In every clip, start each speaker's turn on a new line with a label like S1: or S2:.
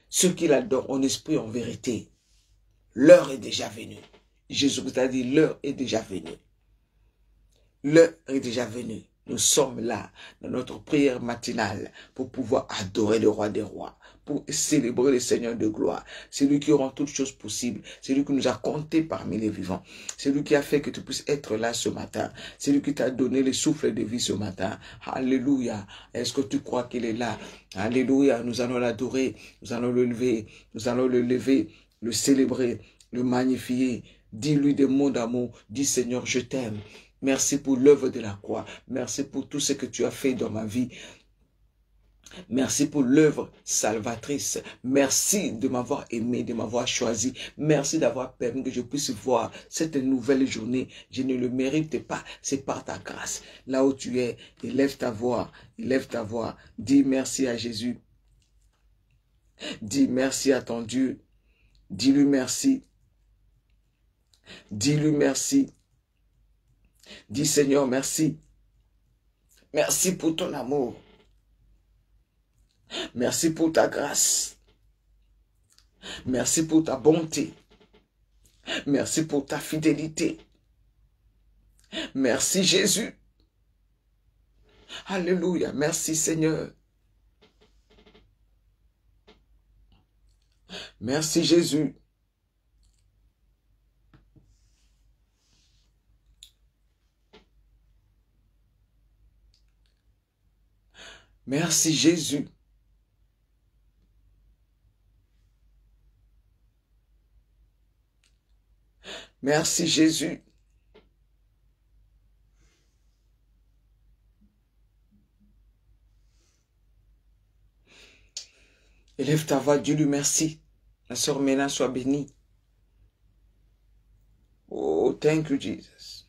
S1: ceux qui l'adorent en esprit et en vérité. L'heure est déjà venue. Jésus-Christ a dit, l'heure est déjà venue. L'heure est déjà venue. Nous sommes là, dans notre prière matinale, pour pouvoir adorer le roi des rois, pour célébrer le Seigneur de gloire. C'est lui qui rend toutes choses possibles. C'est lui qui nous a comptés parmi les vivants. C'est lui qui a fait que tu puisses être là ce matin. C'est lui qui t'a donné le souffle de vie ce matin. Alléluia. Est-ce que tu crois qu'il est là? Alléluia. Nous allons l'adorer. Nous allons le lever. Nous allons le lever, le célébrer, le magnifier. Dis-lui des mots d'amour. Dis Seigneur, je t'aime. Merci pour l'œuvre de la croix. Merci pour tout ce que tu as fait dans ma vie. Merci pour l'œuvre salvatrice. Merci de m'avoir aimé, de m'avoir choisi. Merci d'avoir permis que je puisse voir cette nouvelle journée. Je ne le mérite pas. C'est par ta grâce. Là où tu es, élève ta voix. Élève ta voix. Dis merci à Jésus. Dis merci à ton Dieu. Dis-lui merci. Dis-lui merci. Dis Seigneur, merci. Merci pour ton amour. Merci pour ta grâce. Merci pour ta bonté. Merci pour ta fidélité. Merci Jésus. Alléluia. Merci Seigneur. Merci Jésus. Merci Jésus. Merci Jésus. Élève ta voix, Dieu lui merci. La sœur Ména soit bénie. Oh, thank you Jesus.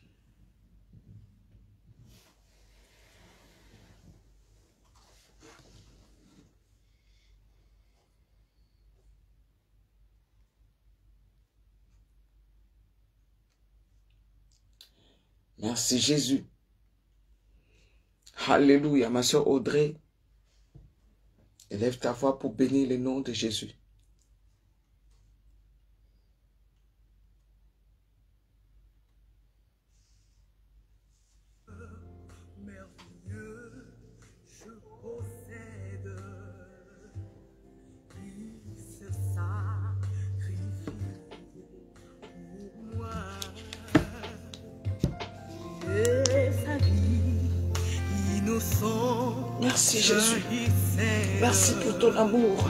S1: Merci Jésus. Alléluia. Ma soeur Audrey, élève ta voix pour bénir le nom de Jésus.
S2: Merveilleux, je possède qui se sacrifie pour moi. Et sa vie innocente.
S1: Merci Jésus. Merci pour ton amour.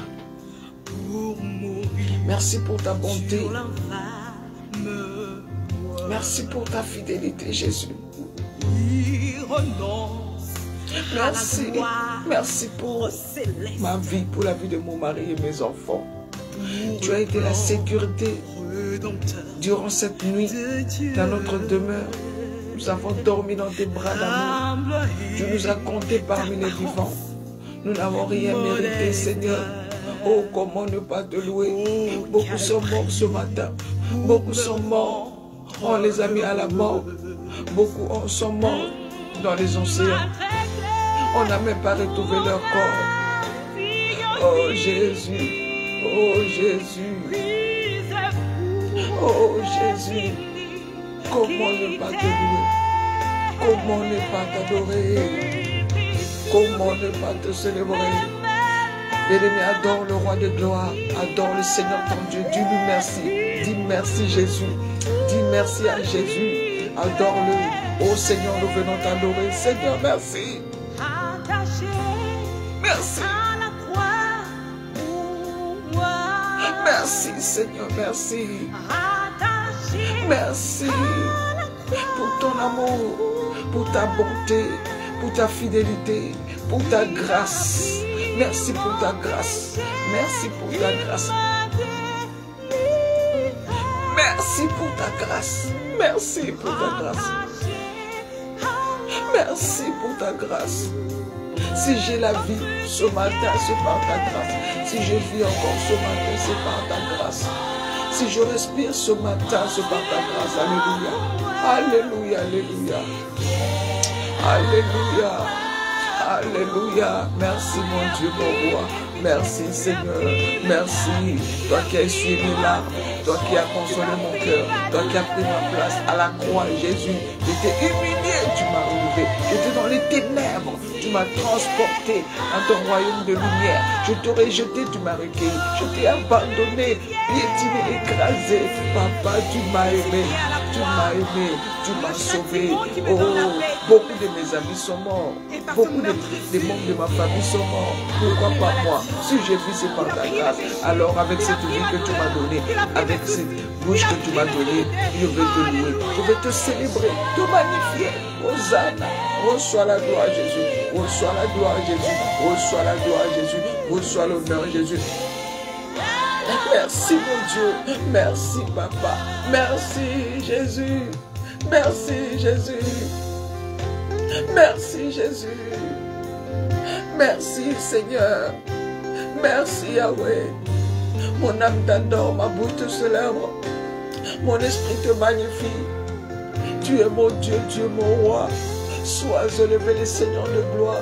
S2: Pour mourir.
S1: Merci pour ta bonté.
S2: Sur l'infâme.
S1: Merci pour ta fidélité, Jésus.
S2: Il renonce.
S1: Merci. Merci pour ma vie, pour la vie de mon mari et mes enfants. Tu as été la sécurité durant cette nuit dans notre demeure. Nous avons dormi dans tes bras d'amour. Tu nous as comptés parmi les vivants. Nous n'avons rien mérité, Seigneur. Oh, comment ne pas te louer. Beaucoup sont morts ce matin. Beaucoup sont morts. On les a mis à la mort. Beaucoup sont morts dans les océans. On n'a même pas retrouvé leur corps. Oh Jésus. Oh Jésus. Oh Jésus. Comment ne pas te louer? Comment ne pas t'adorer? Comment ne pas te célébrer? Bien-aimé, adore le roi de gloire. Adore le Seigneur ton Dieu. Dis-lui merci. Dis merci Jésus. Dis merci à Jésus. Adore-le. Oh Seigneur, nous venons t'adorer. Seigneur, merci. Merci. Merci Seigneur, merci. Merci pour ton amour, pour ta bonté, pour ta fidélité, pour ta grâce. Merci pour ta grâce. Merci pour ta grâce. Merci pour ta grâce. Merci pour ta grâce. Merci pour ta grâce. Si j'ai la vie ce matin, c'est par ta grâce. Si je vis encore ce matin, c'est par ta grâce. Si je respire ce matin, c'est par ta grâce. Alléluia. Alléluia, alléluia. Alléluia. Alléluia. Merci mon Dieu, mon roi. Merci Seigneur. Merci. Toi qui as essuyé mes larmes. Toi qui as consolé mon cœur. Toi qui as pris ma place à la croix, Jésus. J'étais humilié, tu m'as relevé. J'étais dans les ténèbres. Tu m'as transporté dans ton royaume de lumière. Je t'aurais jeté, tu m'as recueilli. Je t'ai abandonné, piétiné, écrasé. Papa, tu m'as aimé. Tu m'as aimé. Tu m'as sauvé. Oh, beaucoup de mes amis sont morts. Beaucoup des membres de ma famille sont morts. Pourquoi pas moi? Si j'ai vu, c'est par ta grâce. Alors avec cette vie que tu m'as donnée, avec cette bouche que tu m'as donnée, je vais te louer. Je vais te célébrer, te magnifier. Hosanna. Reçois la gloire à Jésus. Reçois la gloire à Jésus. Reçois la gloire à Jésus. Reçois l'honneur à Jésus. Merci mon Dieu. Merci papa. Merci Jésus. Merci Jésus. Merci Jésus. Merci Seigneur. Merci Yahweh. Mon âme t'adore, ma bouche te célèbre. Mon esprit te magnifie. Tu es mon Dieu, tu es mon roi. Sois élevé le Seigneur de gloire.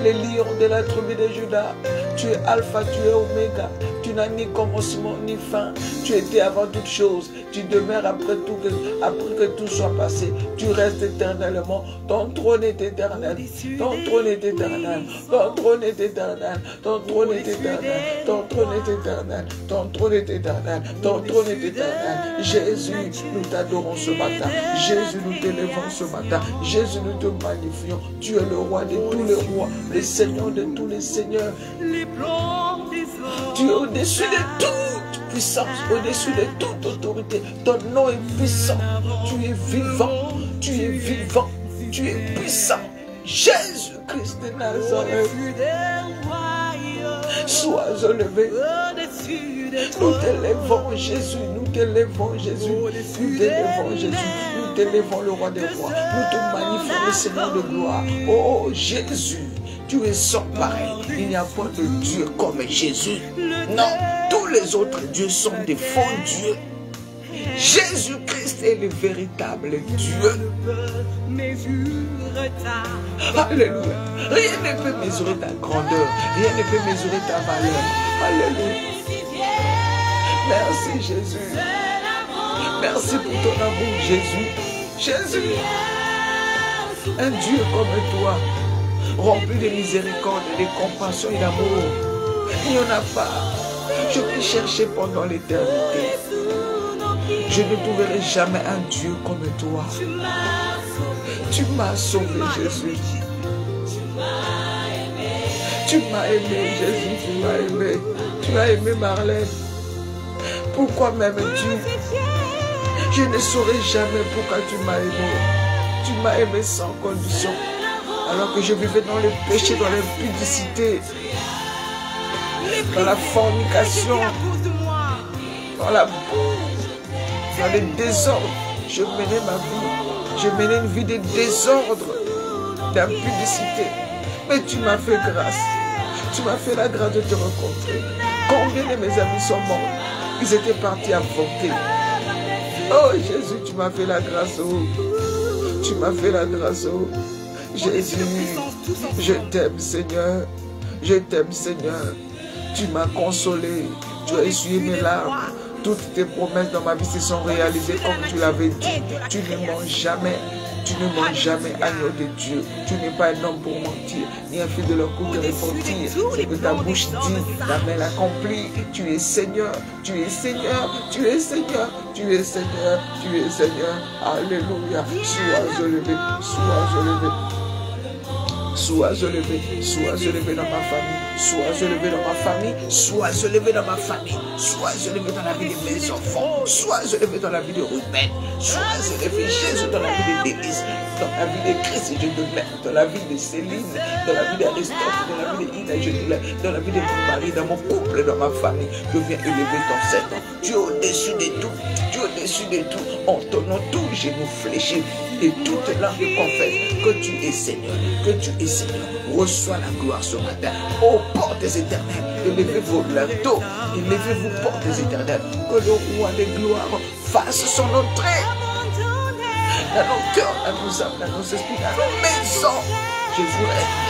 S1: Les lions de la tribu de Juda. Tu es Alpha, tu es Oméga. Tu n'as ni commencement ni fin. Tu étais avant toute chose. Tu demeures après que tout soit passé. Tu restes éternellement. Ton trône est éternel. Ton trône est éternel. Ton trône est éternel. Ton trône est éternel. Ton trône est éternel. Ton trône est éternel. Ton trône est éternel. Jésus, nous t'adorons ce matin. Jésus, nous t'élevons ce matin. Jésus, nous te magnifions. Tu es le roi de tous les rois. Le Seigneur de tous les seigneurs. Tu es au-dessus de toute puissance, au-dessus de toute autorité. Ton nom est puissant. Tu es vivant. Tu es vivant. Tu es puissant. Jésus-Christ de Nazareth. Sois élevé. Nous t'élevons, Jésus. Nous t'élevons, Jésus. Nous t'élevons, Jésus. Nous t'élevons, le roi des rois. Nous te magnifions, le Seigneur de gloire. Oh, Jésus. Tu es sans pareil. Il n'y a pas de Dieu comme Jésus. Non, tous les autres dieux sont des faux dieux. Jésus-Christ est le véritable Dieu. Alléluia. Rien ne peut mesurer ta grandeur. Rien ne peut mesurer ta valeur. Alléluia. Merci Jésus. Merci pour ton amour Jésus. Jésus. Un Dieu comme toi. Rempli de miséricorde, de compassion et d'amour. Il n'y en a pas. Je vais chercher pendant l'éternité. Je ne trouverai jamais un Dieu comme toi. Tu m'as sauvé, Jésus. Tu m'as aimé, Jésus. Tu m'as aimé. Tu as aimé Marlène. Pourquoi m'aimes-tu? Je ne saurais jamais pourquoi tu m'as aimé. Tu m'as aimé sans condition. Alors que je vivais dans le péché, dans l'impudicité, dans la fornication, dans la boue, dans le désordre. Je menais ma vie. Je menais une vie de désordre, d'impudicité. Mais tu m'as fait grâce. Tu m'as fait la grâce de te rencontrer. Combien de mes amis sont morts? Ils étaient partis avorter. Oh Jésus, tu m'as fait la grâce. Oh. Tu m'as fait la grâce. Oh. Jésus, je t'aime Seigneur, je t'aime Seigneur, tu m'as consolé, tu as essuyé mes larmes, toutes tes promesses dans ma vie se sont réalisées comme tu l'avais dit, tu ne mens jamais, agneau de Dieu, tu n'es pas un homme pour mentir, ni un fils de leur couple de repentir, c'est que ta bouche dit, ta main l'accomplit, tu es Seigneur, tu es Seigneur, tu es Seigneur, tu es Seigneur, tu es Seigneur, alléluia, sois élevé, sois élevé. Sois élevé dans ma famille, sois élevé dans ma famille, sois élevé dans ma famille, sois élevé dans la vie de mes enfants, sois élevé dans la vie de Ruben, sois élevé Jésus dans la vie de Denise, dans la vie de Christ et je te mets, dans la vie de Céline, dans la vie d'Aristote, dans la vie de Ina, je te mets, dans la vie de mon mari, dans mon couple, dans ma famille, je viens élever ton Seigneur. Tu es au-dessus de tout, tu es au-dessus de tout, en ton nom tout genou fléchi et toute langue confesse que tu es Seigneur, que tu es Seigneur. Reçois la gloire ce matin. Ô portes éternelles, élevez vos linteaux, élevez-vous portes éternelles, que le roi des gloires fasse son entrée dans nos cœurs, dans nos âmes, dans nos esprits, dans nos maisons. Jésus règne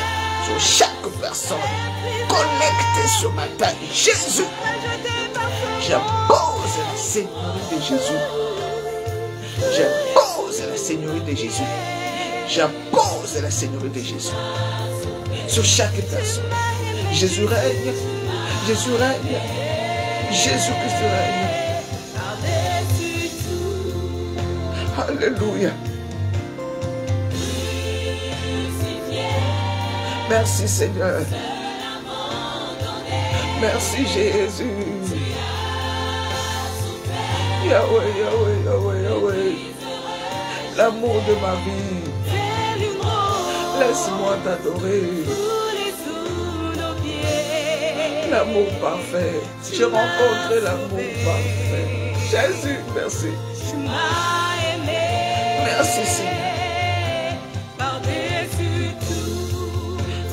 S1: sur chaque personne connectée ce matin. Jésus, j'impose la Seigneurie de Jésus. J'impose la Seigneurie de Jésus. J'impose la Seigneurie de Jésus sur chaque personne. Jésus règne. Jésus règne. Jésus-Christ règne. Alléluia. Merci Seigneur. Merci Jésus. Yahweh, Yahweh, Yahweh, Yahweh. L'amour de ma vie. Laisse-moi t'adorer. L'amour parfait. J'ai rencontré l'amour parfait. Jésus, merci. Merci Seigneur.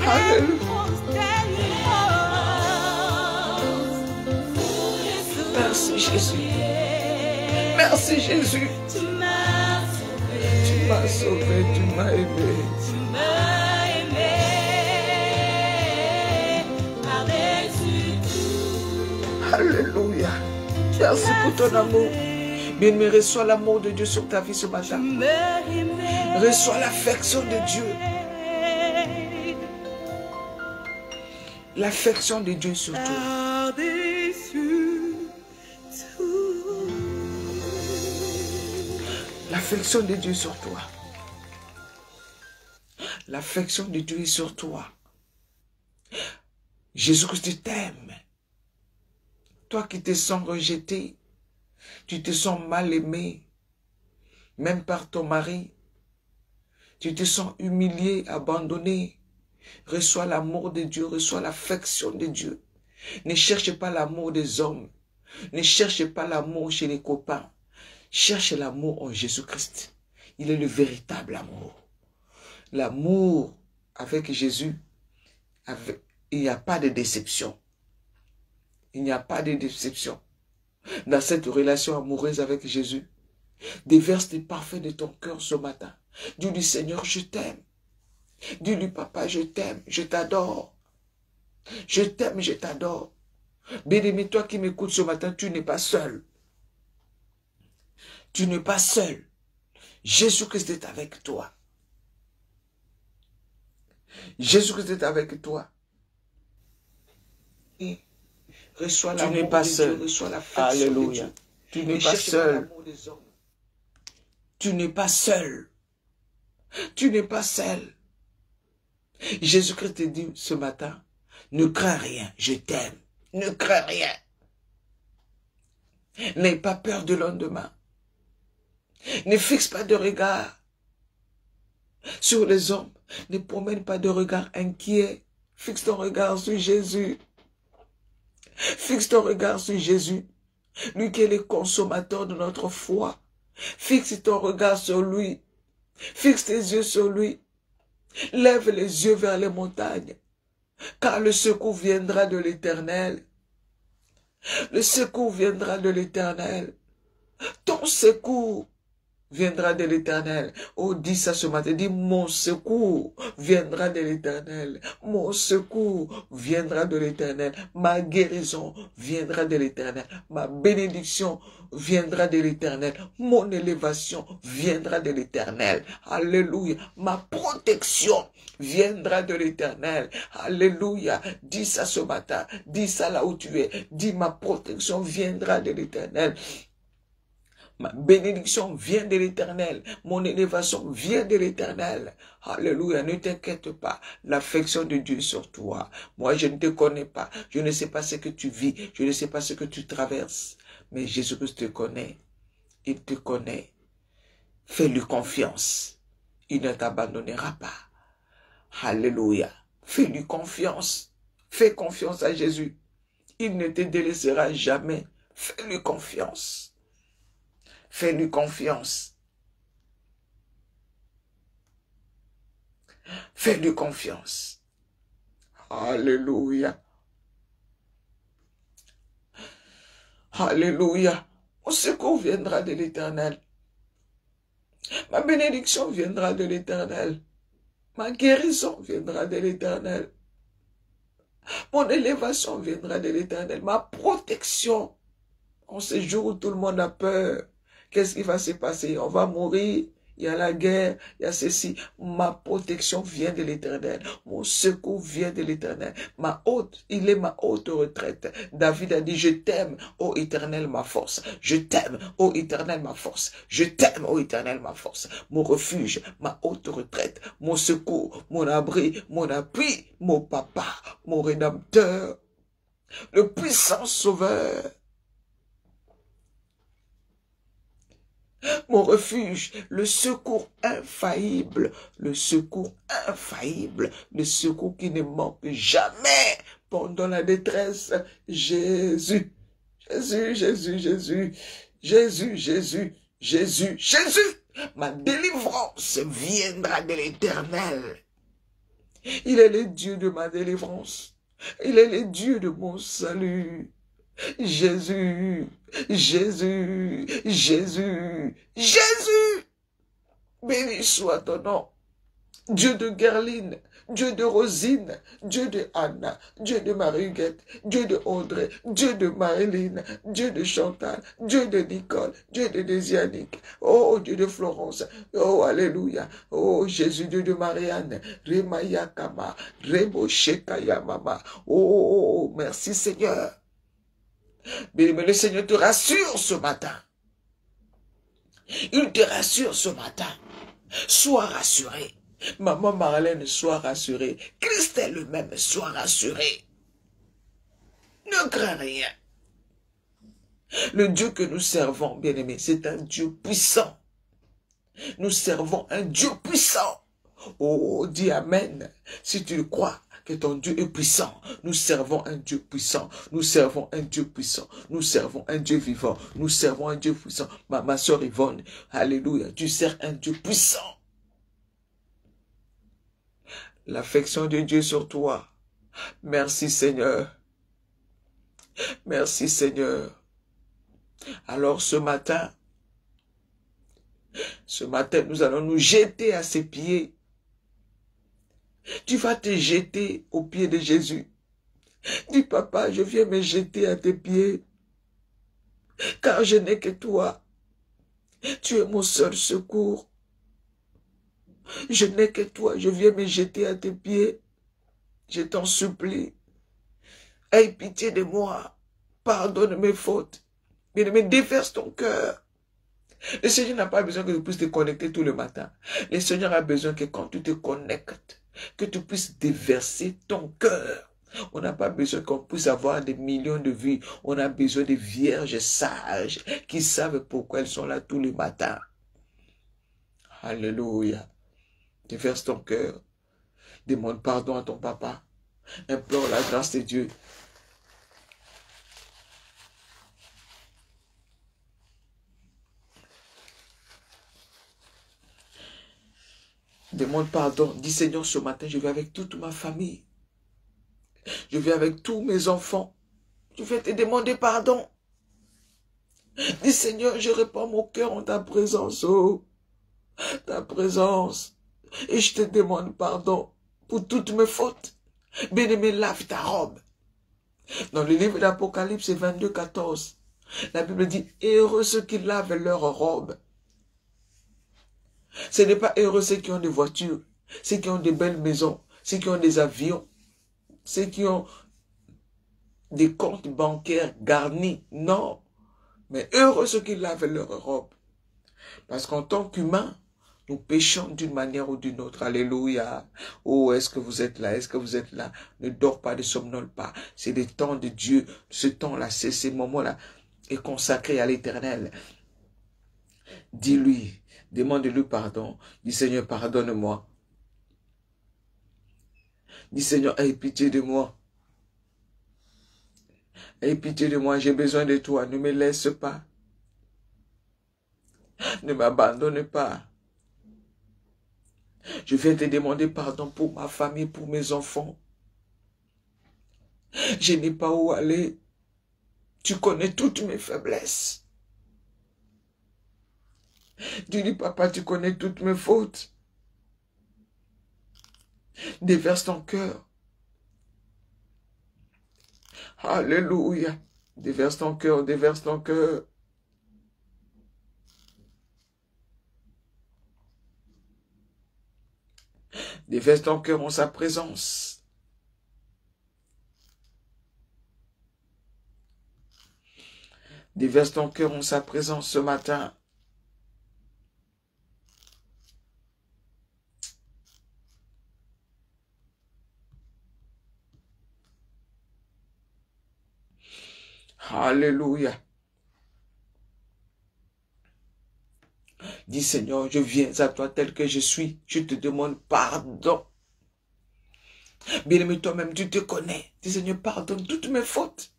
S1: Alléluia. Merci Jésus. Merci Jésus. Tu m'as sauvé, tu m'as aimé. Alléluia. Merci pour ton amour. Bien-aimé, reçois l'amour de Dieu sur ta vie ce matin. Reçois l'affection de Dieu. L'affection de Dieu sur toi. L'affection de Dieu sur toi. L'affection de Dieu est sur toi. Jésus-Christ t'aime. Toi qui te sens rejeté, tu te sens mal aimé, même par ton mari. Tu te sens humilié, abandonné. Reçois l'amour de Dieu, reçois l'affection de Dieu. Ne cherche pas l'amour des hommes. Ne cherche pas l'amour chez les copains. Cherche l'amour en Jésus-Christ. Il est le véritable amour. L'amour avec Jésus, il n'y a pas de déception. Il n'y a pas de déception. Dans cette relation amoureuse avec Jésus, déverse les parfums de ton cœur ce matin. Dis-lui, Seigneur, je t'aime. Dis-lui, Papa, je t'aime, je t'adore. Je t'aime, je t'adore. Bien-aimé, toi qui m'écoutes ce matin, tu n'es pas seul. Tu n'es pas seul. Jésus-Christ est avec toi. Jésus-Christ est avec toi. Et reçois l'amour de Dieu. Tu n'es pas seul. Reçois l'affection de Dieu. Tu n'es pas seul. Tu n'es pas seul. Tu n'es pas seul. Jésus-Christ te dit ce matin, ne crains rien, je t'aime. Ne crains rien. N'aie pas peur de lendemain. Ne fixe pas de regard sur les hommes. Ne promène pas de regard inquiet. Fixe ton regard sur Jésus. Fixe ton regard sur Jésus. Lui qui est le consommateur de notre foi. Fixe ton regard sur lui. Fixe tes yeux sur lui. Lève les yeux vers les montagnes. Car le secours viendra de l'Éternel. Le secours viendra de l'Éternel. Ton secours viendra de l'Éternel. Oh, dis ça ce matin. Dis, mon secours viendra de l'Éternel. Mon secours viendra de l'Éternel. Ma guérison viendra de l'Éternel. Ma bénédiction viendra de l'Éternel. Mon élévation viendra de l'Éternel. Alléluia. Ma protection viendra de l'Éternel. Alléluia. Dis ça ce matin. Dis ça là où tu es. Dis, ma protection viendra de l'Éternel. Ma bénédiction vient de l'Éternel. Mon élévation vient de l'Éternel. Alléluia. Ne t'inquiète pas. L'affection de Dieu sur toi. Moi, je ne te connais pas. Je ne sais pas ce que tu vis. Je ne sais pas ce que tu traverses. Mais Jésus-Christ te connaît. Il te connaît. Fais-lui confiance. Il ne t'abandonnera pas. Alléluia. Fais-lui confiance. Fais confiance à Jésus. Il ne te délaissera jamais. Fais-lui confiance. Fais-lui confiance. Fais-lui confiance. Alléluia. Alléluia. Mon secours viendra de l'Éternel. Ma bénédiction viendra de l'Éternel. Ma guérison viendra de l'Éternel. Mon élévation viendra de l'Éternel. Ma protection, en ce jour où tout le monde a peur, qu'est-ce qui va se passer? On va mourir, il y a la guerre, il y a ceci. Ma protection vient de l'Éternel. Mon secours vient de l'Éternel. Il est ma haute retraite. David a dit, je t'aime, ô Éternel, ma force. Je t'aime, ô Éternel, ma force. Je t'aime, ô Éternel, ma force. Mon refuge, ma haute retraite, mon secours, mon abri, mon appui, mon papa, mon rédempteur, le puissant sauveur. Mon refuge, le secours infaillible, le secours infaillible, le secours qui ne manque jamais pendant la détresse. Jésus, Jésus, Jésus, Jésus, Jésus, Jésus, Jésus, Jésus. Ma délivrance viendra de l'Éternel. Il est le Dieu de ma délivrance. Il est le Dieu de mon salut. Jésus, Jésus, Jésus, Jésus, béni soit ton nom, Dieu de Gerline, Dieu de Rosine, Dieu de Anna, Dieu de Marie-Huguette, Dieu de Audrey, Dieu de Marilyn, Dieu de Chantal, Dieu de Nicole, Dieu de Désianique, oh Dieu de Florence, oh Alléluia, oh Jésus, Dieu de Marianne, Remaya Kama, Rebo Shekaya Mama, oh merci Seigneur. Mais le Seigneur te rassure ce matin. Il te rassure ce matin. Sois rassuré. Maman Marlène, sois rassurée. Christelle lui-même, sois rassurée. Ne crains rien. Le Dieu que nous servons, bien-aimé, c'est un Dieu puissant. Nous servons un Dieu puissant. Oh, dis Amen. Si tu le crois, que ton Dieu est puissant. Nous servons un Dieu puissant. Nous servons un Dieu puissant. Nous servons un Dieu vivant. Nous servons un Dieu puissant. Ma soeur Yvonne, alléluia, tu sers un Dieu puissant. L'affection de Dieu sur toi. Merci Seigneur. Merci Seigneur. Alors ce matin, nous allons nous jeter à ses pieds. Tu vas te jeter aux pieds de Jésus. Dis, papa, je viens me jeter à tes pieds, car je n'ai que toi. Tu es mon seul secours. Je n'ai que toi, je viens me jeter à tes pieds. Je t'en supplie. Aie pitié de moi. Pardonne mes fautes. Bien-aimé, déverse ton cœur. Le Seigneur n'a pas besoin que tu puisses te connecter tout le matin. Le Seigneur a besoin que quand tu te connectes, que tu puisses déverser ton cœur. On n'a pas besoin qu'on puisse avoir des millions de vues. On a besoin de vierges sages qui savent pourquoi elles sont là tous les matins. Alléluia. Déverse ton cœur. Demande pardon à ton papa. Implore la grâce de Dieu. Demande pardon. Dis Seigneur, ce matin, je vais avec toute ma famille. Je vais avec tous mes enfants. Je vais te demander pardon. Dis Seigneur, je répands mon cœur en ta présence. Oh, ta présence. Et je te demande pardon pour toutes mes fautes. Bien-aimé, lave ta robe. Dans le livre d'Apocalypse 22, 14, la Bible dit, heureux ceux qui lavent leur robe. Ce n'est pas heureux ceux qui ont des voitures, ceux qui ont des belles maisons, ceux qui ont des avions, ceux qui ont des comptes bancaires garnis. Non. Mais heureux ceux qui lavent leur robe. Parce qu'en tant qu'humains, nous péchons d'une manière ou d'une autre. Alléluia. Oh, est-ce que vous êtes là? Est-ce que vous êtes là? Ne dors pas, ne somnole pas. C'est le temps de Dieu. Ce temps-là, ces moments-là est consacré à l'Éternel. Dis-lui. Demande-lui pardon. Dis Seigneur, pardonne-moi. Dis Seigneur, aie pitié de moi. Aie pitié de moi, j'ai besoin de toi. Ne me laisse pas. Ne m'abandonne pas. Je viens te demander pardon pour ma famille, pour mes enfants. Je n'ai pas où aller. Tu connais toutes mes faiblesses. Tu dis, papa, tu connais toutes mes fautes. Déverse ton cœur. Alléluia. Déverse ton cœur, déverse ton cœur. Déverse ton cœur en sa présence. Déverse ton cœur en sa présence ce matin. Alléluia. Dis Seigneur, je viens à toi tel que je suis. Je te demande pardon. Bien-aimé, toi-même, tu te connais. Dis Seigneur, pardonne toutes mes fautes.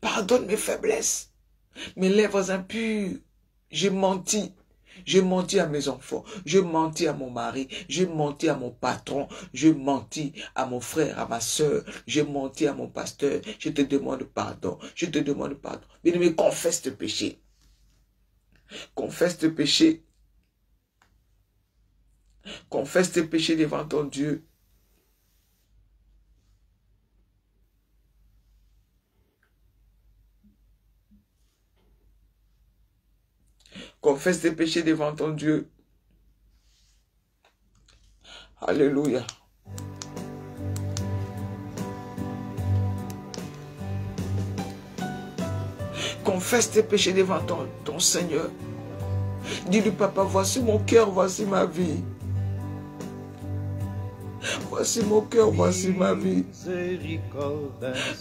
S1: Pardonne mes faiblesses. Mes lèvres impures. J'ai menti. J'ai menti à mes enfants. J'ai menti à mon mari. J'ai menti à mon patron. J'ai menti à mon frère, à ma soeur. J'ai menti à mon pasteur. Je te demande pardon. Je te demande pardon. Bien-aimé, confesse tes péchés. Confesse tes péchés. Confesse tes péchés devant ton Dieu. Confesse tes péchés devant ton Dieu. Alléluia. Confesse tes péchés devant ton Seigneur. Dis-lui, papa, voici mon cœur, voici ma vie. Voici mon cœur, voici ma vie.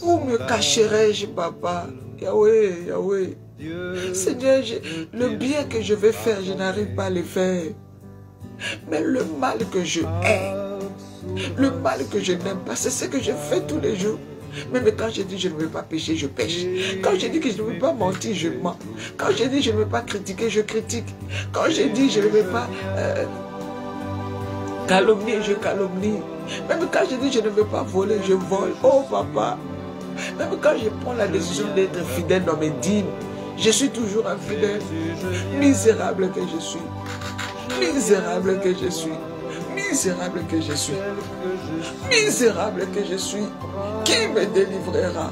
S1: Où me cacherai-je, papa? Yahweh, Yahweh. Seigneur, le bien que je vais faire, je n'arrive pas à le faire. Mais le mal que je hais, le mal que je n'aime pas, c'est ce que je fais tous les jours. Même quand je dis je ne veux pas pécher, je pêche. Quand je dis que je ne veux pas mentir, je mens. Quand je dis je ne veux pas critiquer, je critique. Quand je dis je ne veux pas calomnier, je calomnie. Même quand je dis je ne veux pas voler, je vole. Oh papa, même quand je prends la décision d'être fidèle dans mes dîmes, je suis toujours infidèle. Misérable que je suis. Misérable que je suis. Misérable que je suis. Misérable que je suis. Qui me délivrera?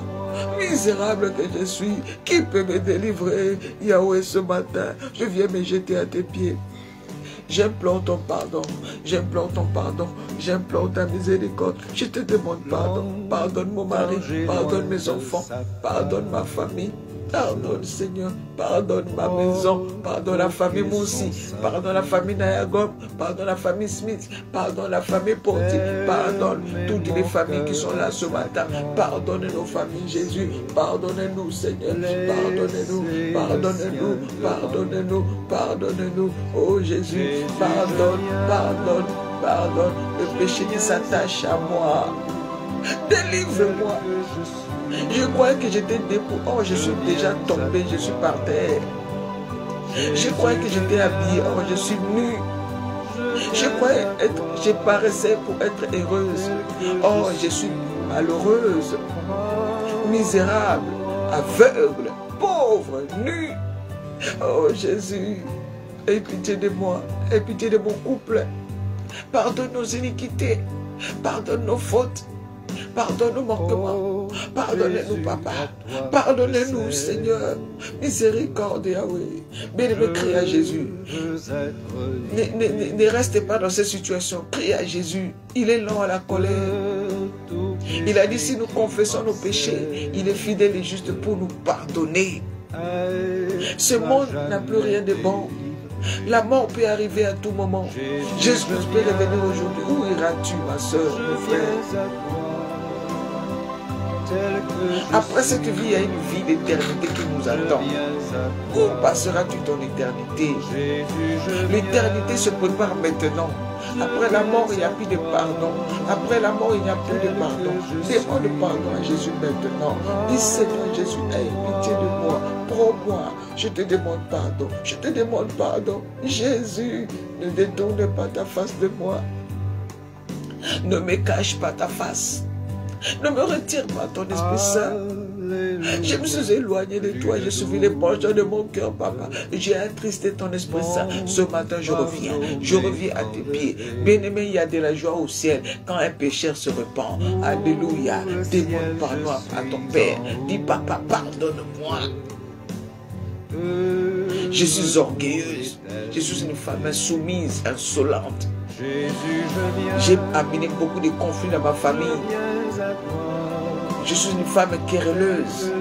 S1: Misérable que je suis. Qui peut me délivrer? Yahweh, ce matin, je viens me jeter à tes pieds. J'implore ton pardon. J'implore ton pardon. J'implore ta miséricorde. Je te demande pardon. Pardonne mon mari. Pardonne mes enfants. Pardonne ma famille. Pardonne, Seigneur. Pardonne ma maison. Pardonne la famille Moussi. Pardonne la famille Nayagom. Pardonne la famille Smith. Pardonne la famille Porti. Pardonne toutes les familles qui sont là ce matin. Pardonne nos familles, Jésus. Pardonne-nous, Seigneur. Pardonne-nous. Pardonne-nous. Pardonne-nous. Pardonne-nous. Oh Jésus. Pardonne. Pardonne. Pardonne le péché qui s'attache à moi. Délivre-moi. Je croyais que j'étais né pour... Oh, je suis déjà tombé, je suis par terre. Je croyais que j'étais habillée. Oh, je suis nue. Je croyais être... Je paraissais pour être heureuse. Oh, je suis malheureuse. Misérable. Aveugle. Pauvre. Nue. Oh, Jésus. Aie pitié de moi. Aie pitié de mon couple. Pardonne nos iniquités. Pardonne nos fautes. Pardonne nos manquements. Pardonnez-nous, papa. Pardonnez-nous, Seigneur. Miséricorde, Yahweh. Bien-aimé, crie à Jésus. Ne restez pas dans cette situation. Crie à Jésus. Il est lent à la colère. Il a dit, si nous confessons nos péchés, il est fidèle et juste pour nous pardonner. Ce monde n'a plus rien de bon. La mort peut arriver à tout moment. Jésus peut revenir aujourd'hui. Où iras-tu, ma soeur, mon frère? Après cette vie, il y a une vie d'éternité qui nous attend. Où passeras-tu ton éternité? L'éternité se prépare maintenant. Après la mort, il n'y a plus de pardon. Après la mort, il n'y a plus de pardon. Demande pardon à Jésus maintenant. Dis Seigneur Jésus, aie pitié de moi. Prends-moi. Je te demande pardon. Je te demande pardon. Jésus, ne détourne pas ta face de moi. Ne me cache pas ta face. Ne me retire pas ton Esprit Saint. Je me suis éloigné de toi, j'ai suivi les penchants de mon cœur, papa. J'ai attristé ton Esprit Saint. Ce matin, je reviens à tes pieds. Bien-aimé, il y a de la joie au ciel quand un pécheur se repent. Alléluia. Témoigne par nous à ton Père. Dis, papa, pardonne-moi. Je suis orgueilleuse. Je suis une femme insoumise, insolente. J'ai amené beaucoup de conflits dans ma famille. Je suis une femme querelleuse.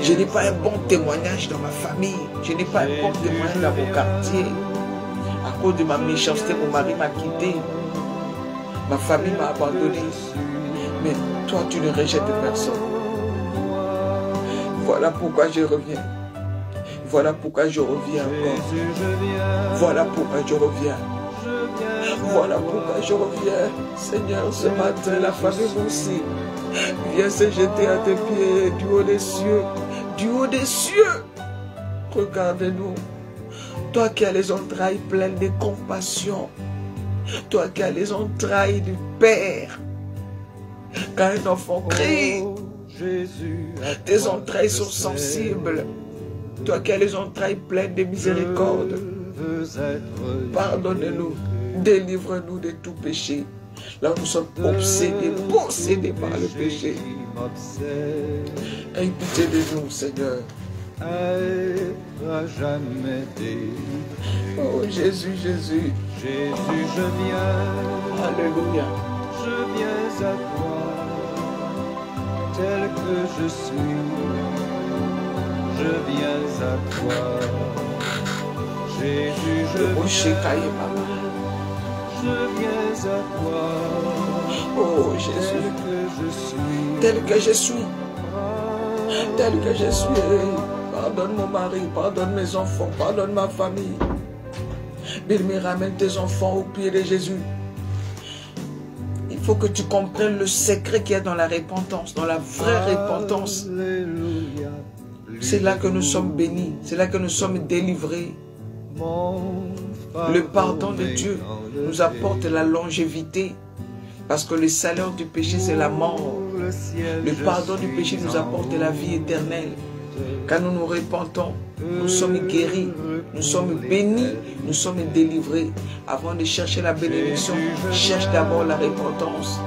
S1: Je n'ai pas un bon témoignage dans ma famille. Je n'ai pas un bon témoignage dans mon quartier. À cause de ma méchanceté, mon mari m'a quitté. Ma famille m'a abandonné. Mais toi, tu ne rejettes personne. Voilà pourquoi je reviens. Voilà pourquoi je reviens encore. Voilà pourquoi je reviens. Voilà pourquoi je reviens. Seigneur, ce matin, la famille aussi vient se jeter à tes pieds du haut des cieux. Du haut des cieux. Regarde-nous. Toi qui as les entrailles pleines de compassion. Toi qui as les entrailles du Père. Quand un enfant crie, tes entrailles sont sensibles. Toi qui as les entrailles pleines de miséricorde. Pardonne-nous. Délivre-nous de tout péché. Là où nous sommes obsédés, possédés par le péché. Aie pitié de nous, Seigneur. Oh Jésus, Jésus.
S3: Jésus, je viens.
S1: Alléluia.
S3: Je viens à toi, tel que je suis. Je viens à toi. Jésus, je viens. Je viens à toi.
S1: Oh Jésus, tel que je suis. Tel que je suis. Pardonne mon mari, pardonne mes enfants, pardonne ma famille. Bien-aimé, ramène tes enfants au pied de Jésus. Il faut que tu comprennes le secret qu'il y a dans la repentance, dans la vraie repentance. C'est là que nous sommes bénis, c'est là que nous sommes délivrés. Le pardon de Dieu nous apporte la longévité, parce que le salaire du péché, c'est la mort. Le pardon du péché nous apporte la vie éternelle. Quand nous nous repentons, nous sommes guéris, nous sommes bénis, nous sommes délivrés. Avant de chercher la bénédiction, cherche d'abord la repentance.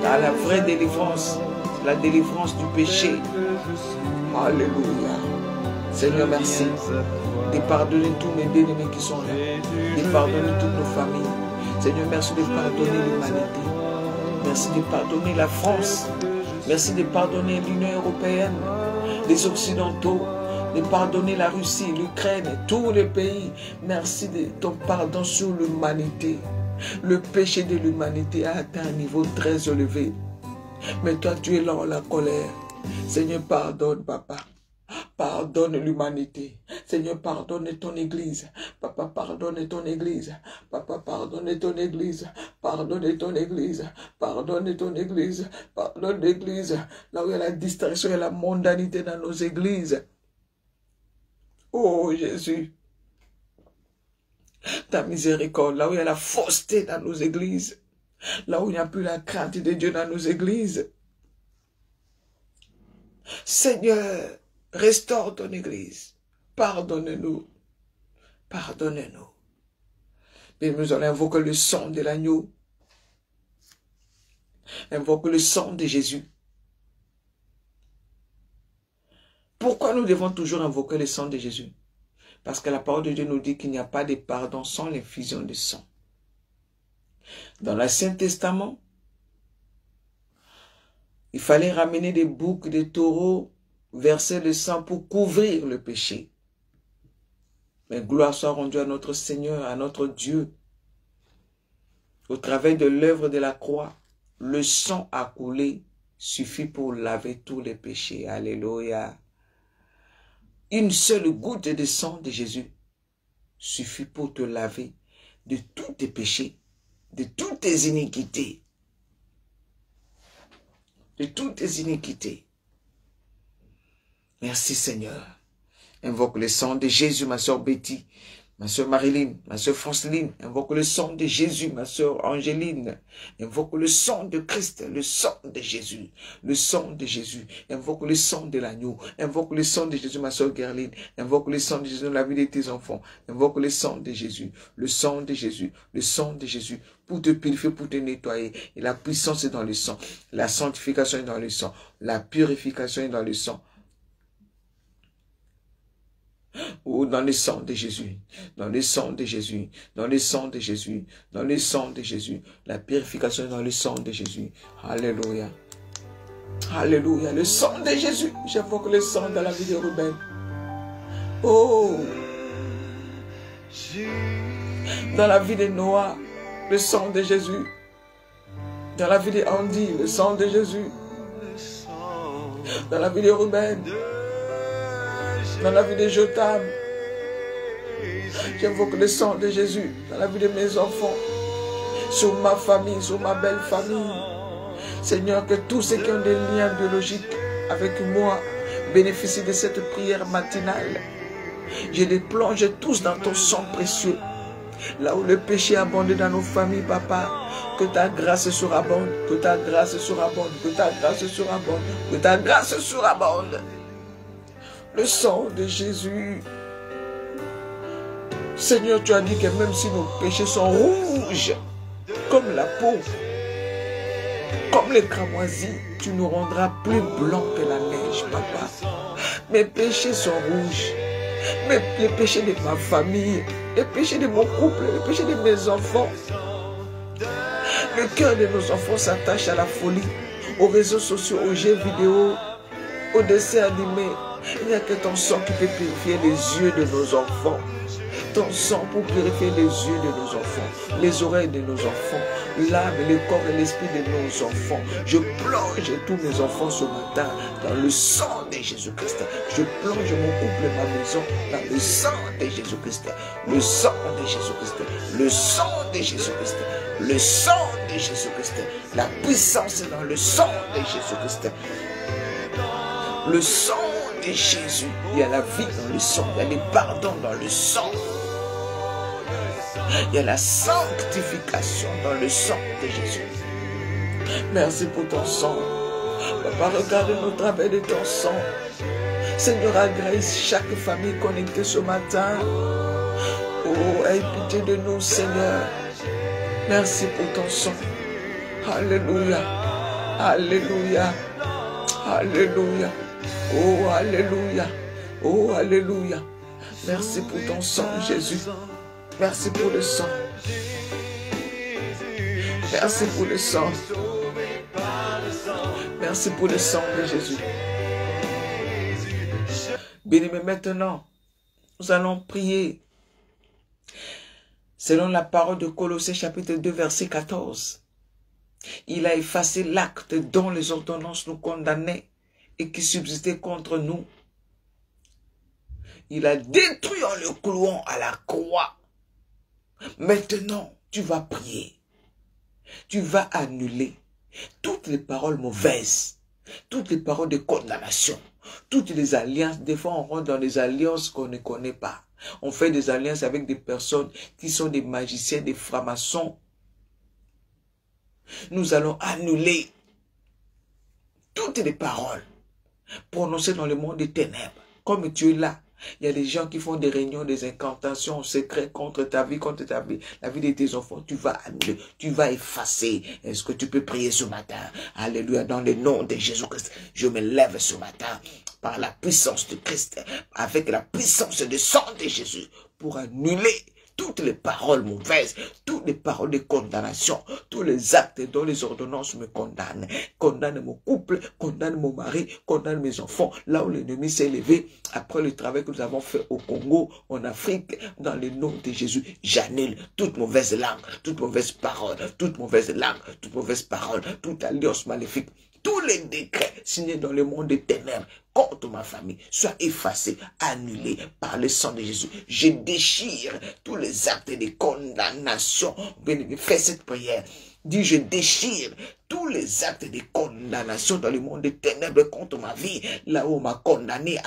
S1: Car la vraie délivrance, c'est la délivrance du péché. Alléluia. Seigneur, merci de pardonner tous mes bien-aimés qui sont là, de pardonner toutes nos familles. Seigneur, merci de pardonner l'humanité. Merci de pardonner la France. Merci de pardonner l'Union européenne, les Occidentaux, de pardonner la Russie, l'Ukraine, tous les pays. Merci de ton pardon sur l'humanité. Le péché de l'humanité a atteint un niveau très élevé. Mais toi, tu es là en la colère. Seigneur, pardonne, papa. Pardonne l'humanité. Seigneur, pardonne ton Église. Papa, pardonne ton Église. Papa, pardonne ton Église. Pardonne ton Église. Pardonne ton Église. Pardonne l'Église. Là où il y a la distraction et la mondanité dans nos églises. Oh Jésus. Ta miséricorde. Là où il y a la fausseté dans nos églises. Là où il n'y a plus la crainte de Dieu dans nos églises. Seigneur, restaure ton Église. Pardonne-nous. Pardonne-nous. Mais nous allons invoquer le sang de l'agneau. Invoquer le sang de Jésus. Pourquoi nous devons toujours invoquer le sang de Jésus? Parce que la parole de Dieu nous dit qu'il n'y a pas de pardon sans l'infusion de sang. Dans l'Ancien Testament, il fallait ramener des boucs, des taureaux, verser le sang pour couvrir le péché. Mais gloire soit rendue à notre Seigneur, à notre Dieu. Au travers de l'œuvre de la croix, le sang a coulé, suffit pour laver tous les péchés. Alléluia. Une seule goutte de sang de Jésus suffit pour te laver de tous tes péchés, de toutes tes iniquités. De toutes tes iniquités. Merci Seigneur. Invoque le sang de Jésus, ma soeur Betty, Ma soeur Marilyn, ma soeur Franceline, invoque le sang de Jésus, ma soeur Angéline. Invoque le sang de Christ, le sang de Jésus, le sang de Jésus. Invoque le sang de l'agneau. Invoque le sang de Jésus, ma soeur Gerline. Invoque le sang de Jésus dans la vie de tes enfants. Invoque le sang de Jésus, le sang de Jésus, le sang de Jésus, pour te purifier, pour te nettoyer. Et la puissance est dans le sang. La sanctification est dans le sang. La purification est dans le sang. Ou dans le sang de Jésus, dans le sang de Jésus, dans le sang de Jésus, dans le sang de Jésus. La purification est dans le sang de Jésus. Alléluia. Alléluia. Le sang de Jésus. J'invoque le sang dans la vie de Ruben. Oh. Dans la vie de Noah, le sang de Jésus. Dans la vie de Andy, le sang de Jésus. Dans la vie de Ruben. Dans la vie de Jotam, j'invoque le sang de Jésus dans la vie de mes enfants, sur ma famille, sur ma belle famille. Seigneur, que tous ceux qui ont des liens biologiques avec moi bénéficient de cette prière matinale. Je les plonge tous dans ton sang précieux. Là où le péché abonde dans nos familles, papa, que ta grâce surabonde, que ta grâce surabonde, que ta grâce surabonde, que ta grâce surabonde. Le sang de Jésus. Seigneur, tu as dit que même si nos péchés sont rouges, comme la peau, comme les cramoisis, tu nous rendras plus blancs que la neige, papa. Mes péchés sont rouges. Les péchés de ma famille, les péchés de mon couple, les péchés de mes enfants. Le cœur de nos enfants s'attache à la folie, aux réseaux sociaux, aux jeux vidéo, aux dessins animés. Il n'y a que ton sang qui peut purifier les yeux de nos enfants. Ton sang pour purifier les yeux de nos enfants, les oreilles de nos enfants, l'âme, le corps et l'esprit de nos enfants. Je plonge tous mes enfants ce matin dans le sang de Jésus-Christ. Je plonge mon couple et ma maison dans le sang de Jésus-Christ. Le sang de Jésus-Christ. Le sang de Jésus-Christ. Le sang de Jésus-Christ. La puissance est dans le sang de Jésus-Christ. Le sang de Jésus. Il y a la vie dans le sang. Il y a les pardons dans le sang. Il y a la sanctification dans le sang de Jésus. Merci pour ton sang. Papa, regarde nos travail de ton sang. Seigneur, agresse chaque famille connectée ce matin. Oh, aie pitié de nous, Seigneur. Merci pour ton sang. Alléluia. Alléluia. Alléluia. Oh, alléluia. Oh, alléluia. Merci pour ton sang, Jésus. Merci pour le sang. Merci pour le sang. Merci pour le sang de Jésus. Bien-aimés, maintenant, nous allons prier selon la parole de Colossiens chapitre 2 verset 14. Il a effacé l'acte dont les ordonnances nous condamnaient et qui subsistait contre nous. Il a détruit en le clouant à la croix. Maintenant, tu vas prier. Tu vas annuler toutes les paroles mauvaises, toutes les paroles de condamnation, toutes les alliances. Des fois, on rentre dans des alliances qu'on ne connaît pas. On fait des alliances avec des personnes qui sont des magiciens, des francs-maçons. Nous allons annuler toutes les paroles prononcées dans le monde des ténèbres. Comme tu es là, il y a des gens qui font des réunions, des incantations secrètes contre ta vie, la vie de tes enfants. Tu vas annuler, tu vas effacer. Est-ce que tu peux prier ce matin? Alléluia, dans le nom de Jésus-Christ. Je me lève ce matin par la puissance de Christ, avec la puissance du sang de Jésus, pour annuler toutes les paroles mauvaises, toutes les paroles de condamnation, tous les actes dont les ordonnances me condamnent. Condamne mon couple, condamne mon mari, condamne mes enfants. Là où l'ennemi s'est élevé, après le travail que nous avons fait au Congo, en Afrique, dans le nom de Jésus, j'annule toute mauvaise langue, toute mauvaise parole, toute mauvaise langue, toute mauvaise parole, toute alliance maléfique. Tous les décrets signés dans le monde des ténèbres contre ma famille soient effacés, annulés par le sang de Jésus. Je déchire tous les actes de condamnation. Fais cette prière. Dis, je déchire tous les actes de condamnation dans le monde des ténèbres contre ma vie. Là où on m'a condamné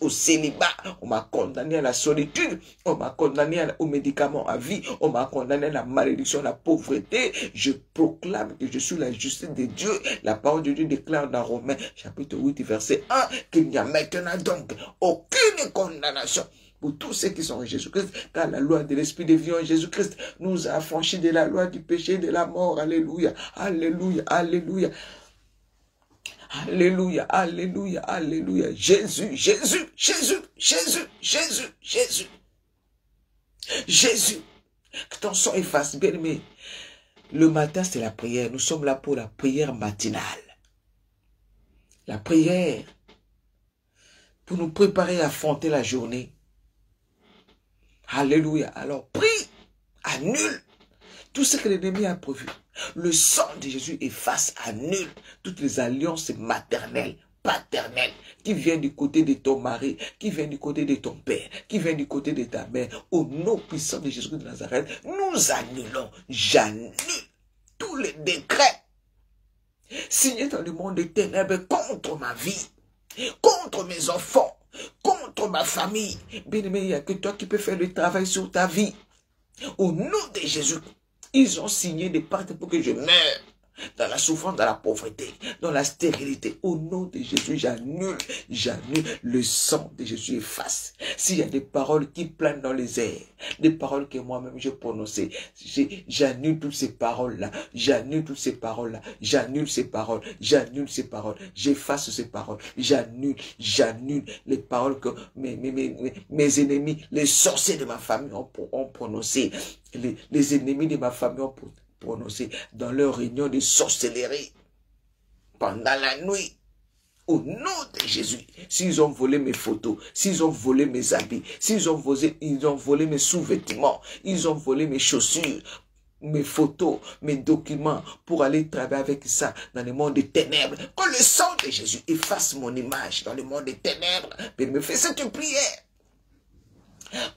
S1: au célibat, on m'a condamné à la solitude, on m'a condamné aux médicaments à vie, on m'a condamné à la malédiction, à la pauvreté. Je proclame que je suis la justice de Dieu. La parole de Dieu déclare dans Romains chapitre 8, verset 1, qu'il n'y a maintenant donc aucune condamnation pour tous ceux qui sont en Jésus-Christ, car la loi de l'Esprit de vie en Jésus-Christ nous a affranchis de la loi du péché et de la mort. Alléluia, alléluia, alléluia. Alléluia, alléluia, alléluia. Jésus, Jésus, Jésus, Jésus, Jésus, Jésus. Jésus. Que ton sang efface, bien aimé. Le matin, c'est la prière. Nous sommes là pour la prière matinale. La prière pour nous préparer à affronter la journée. Alléluia. Alors, prie, annule tout ce que l'ennemi a prévu. Le sang de Jésus efface, annule toutes les alliances maternelles, paternelles, qui viennent du côté de ton mari, qui viennent du côté de ton père, qui viennent du côté de ta mère. Au nom puissant de Jésus de Nazareth, nous annulons, j'annule tous les décrets signés dans le monde des ténèbres contre ma vie, contre mes enfants, contre ma famille. Bien-aimé, il n'y a que toi qui peux faire le travail sur ta vie. Au nom de Jésus, ils ont signé des pactes pour que je meure dans la souffrance, dans la pauvreté, dans la stérilité. Au nom de Jésus, j'annule le sang de Jésus efface. S'il y a des paroles qui planent dans les airs, des paroles que moi-même j'ai prononcées, j'annule toutes ces paroles-là, j'annule toutes ces paroles-là, j'annule ces paroles, j'annule ces paroles, j'efface ces paroles, j'annule les paroles que mes ennemis, les sorciers de ma famille ont prononcées, les ennemis de ma famille ont prononcé dans leur réunion de sorcellerie pendant la nuit. Au nom de Jésus, s'ils ont volé mes photos, s'ils ont volé mes habits, ils ont volé mes sous-vêtements, ils ont volé mes chaussures, mes photos, mes documents pour aller travailler avec ça dans le monde des ténèbres. Que le sang de Jésus efface mon image dans le monde des ténèbres. Mais me fais cette prière.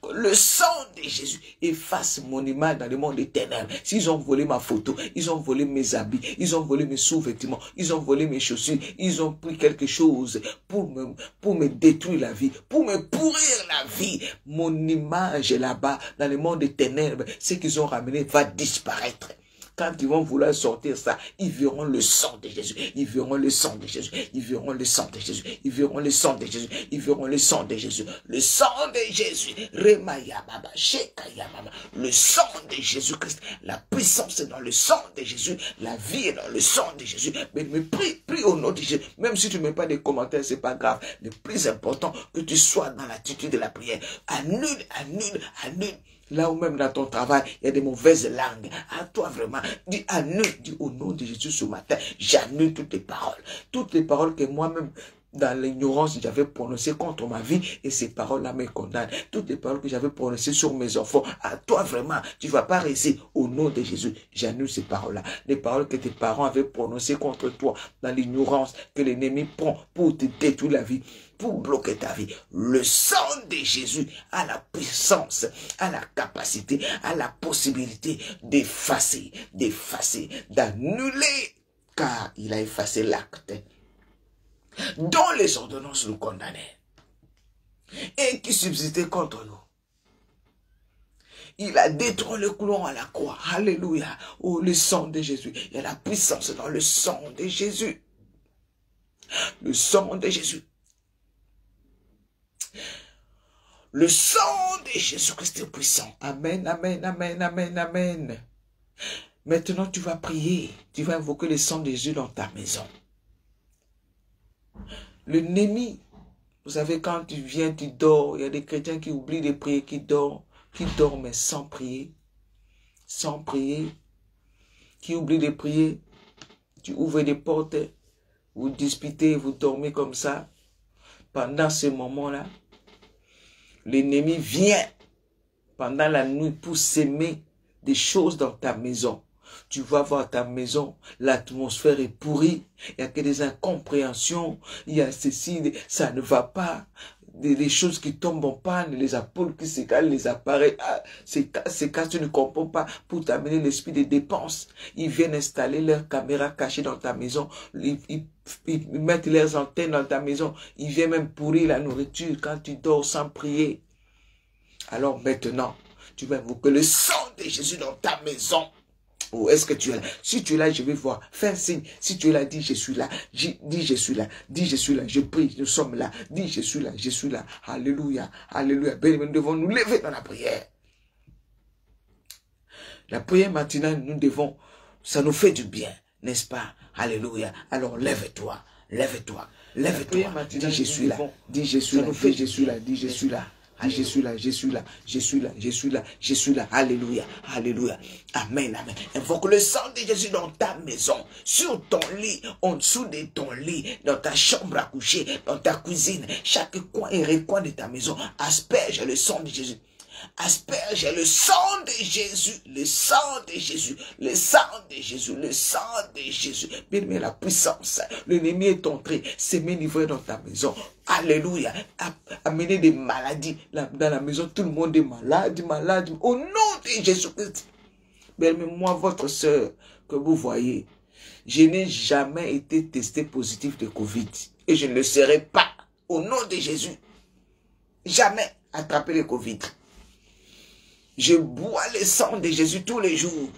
S1: Que le sang de Jésus efface mon image dans le monde des ténèbres. S'ils ont volé ma photo, ils ont volé mes habits, ils ont volé mes sous-vêtements, ils ont volé mes chaussures, ils ont pris quelque chose pour me détruire la vie, pour me pourrir la vie. Mon image est là-bas, dans le monde des ténèbres. Ce qu'ils ont ramené va disparaître. Quand ils vont vouloir sortir ça, ils verront le sang de Jésus. Ils verront le sang de Jésus. Ils verront le sang de Jésus. Ils verront le sang de Jésus. Ils verront le sang de Jésus. Le sang de Jésus. Remaya Baba, Shekaya Mama. Le sang de Jésus-Christ. La puissance est dans le sang de Jésus. La vie est dans le sang de Jésus. Mais prie au nom de Jésus. Même si tu ne mets pas des commentaires, c'est pas grave. Le plus important, que tu sois dans l'attitude de la prière. Annule, annule, annule. Là où même dans ton travail, il y a des mauvaises langues. À toi vraiment, dis annule, dis au nom de Jésus ce matin, j'annule toutes les paroles que moi-même, dans l'ignorance, j'avais prononcées contre ma vie, et ces paroles-là me condamnent. Toutes les paroles que j'avais prononcées sur mes enfants, à toi vraiment, tu ne vas pas rester au nom de Jésus. J'annule ces paroles-là. Les paroles que tes parents avaient prononcées contre toi, dans l'ignorance que l'ennemi prend pour te détruire la vie, pour bloquer ta vie. Le sang de Jésus a la puissance, a la capacité, a la possibilité d'effacer, d'annuler, car il a effacé l'acte dont les ordonnances nous condamnaient et qui subsistait contre nous. Il a détruit le clou à la croix. Alléluia. Oh, le sang de Jésus. Il y a la puissance dans le sang de Jésus. Le sang de Jésus. Le sang de Jésus-Christ est puissant. Amen, amen, amen, amen, amen. Maintenant, tu vas prier. Tu vas invoquer le sang de Jésus dans ta maison. L'ennemi, vous savez, quand tu viens, tu dors. Il y a des chrétiens qui oublient de prier, qui dorment mais sans prier. Sans prier. Qui oublient de prier. Tu ouvres des portes, vous disputez, vous dormez comme ça. Pendant ce moment-là, l'ennemi vient pendant la nuit pour s'aimer des choses dans ta maison. Tu vas voir ta maison, l'atmosphère est pourrie, il n'y a que des incompréhensions, il y a ceci, ça ne va pas. des choses qui tombent en panne, les ampoules qui s'égalent, les appareils ces cas, tu ne comprends pas, pour t'amener l'esprit de dépenses. Ils viennent installer leurs caméras cachées dans ta maison, ils mettent leurs antennes dans ta maison, ils viennent même pourrir la nourriture quand tu dors sans prier. Alors maintenant, tu vas invoquer le sang de Jésus dans ta maison. Ou est-ce que tu es là? Si tu es là, je vais voir. Fais un signe. Si tu es là, dis je suis là. Dis je suis là. Dis je suis là. Je prie, nous sommes là. Dis je suis là, je suis là. Alléluia. Alléluia. Nous devons nous lever dans la prière. La prière matinale, nous devons, ça nous fait du bien, n'est-ce pas? Alléluia. Alors lève-toi. Lève-toi. Lève-toi. Dis je suis là. Dis je suis là. Dis je suis là. Dis je suis là. Ah, je suis là, je suis là, je suis là, je suis là, je suis là. Alléluia, alléluia. Amen, amen. Invoque le sang de Jésus dans ta maison, sur ton lit, en dessous de ton lit, dans ta chambre à coucher, dans ta cuisine, chaque coin et recoin de ta maison. Asperge le sang de Jésus. Asperge le sang de Jésus, le sang de Jésus, le sang de Jésus, le sang de Jésus. Bien aimé, la puissance, l'ennemi est entré, s'est livré dans ta maison. Alléluia. Amener des maladies dans la maison. Tout le monde est malade, malade. Au nom de Jésus-Christ. Bien aimé, moi, votre soeur que vous voyez, je n'ai jamais été testé positif de Covid. Et je ne le serai pas. Au nom de Jésus. Jamais attraper le Covid. Je bois le sang de Jésus tous les jours.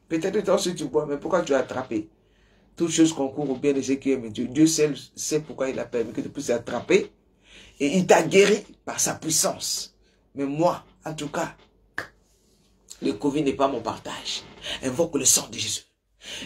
S1: Peut-être que toi aussi tu bois, mais pourquoi tu as attrapé? Toutes choses concourent au bien de ceux qui aiment Dieu. Dieu seul sait pourquoi il a permis que tu puisses attraper. Et il t'a guéri par sa puissance. Mais moi, en tout cas, le Covid n'est pas mon partage. Invoque le sang de Jésus.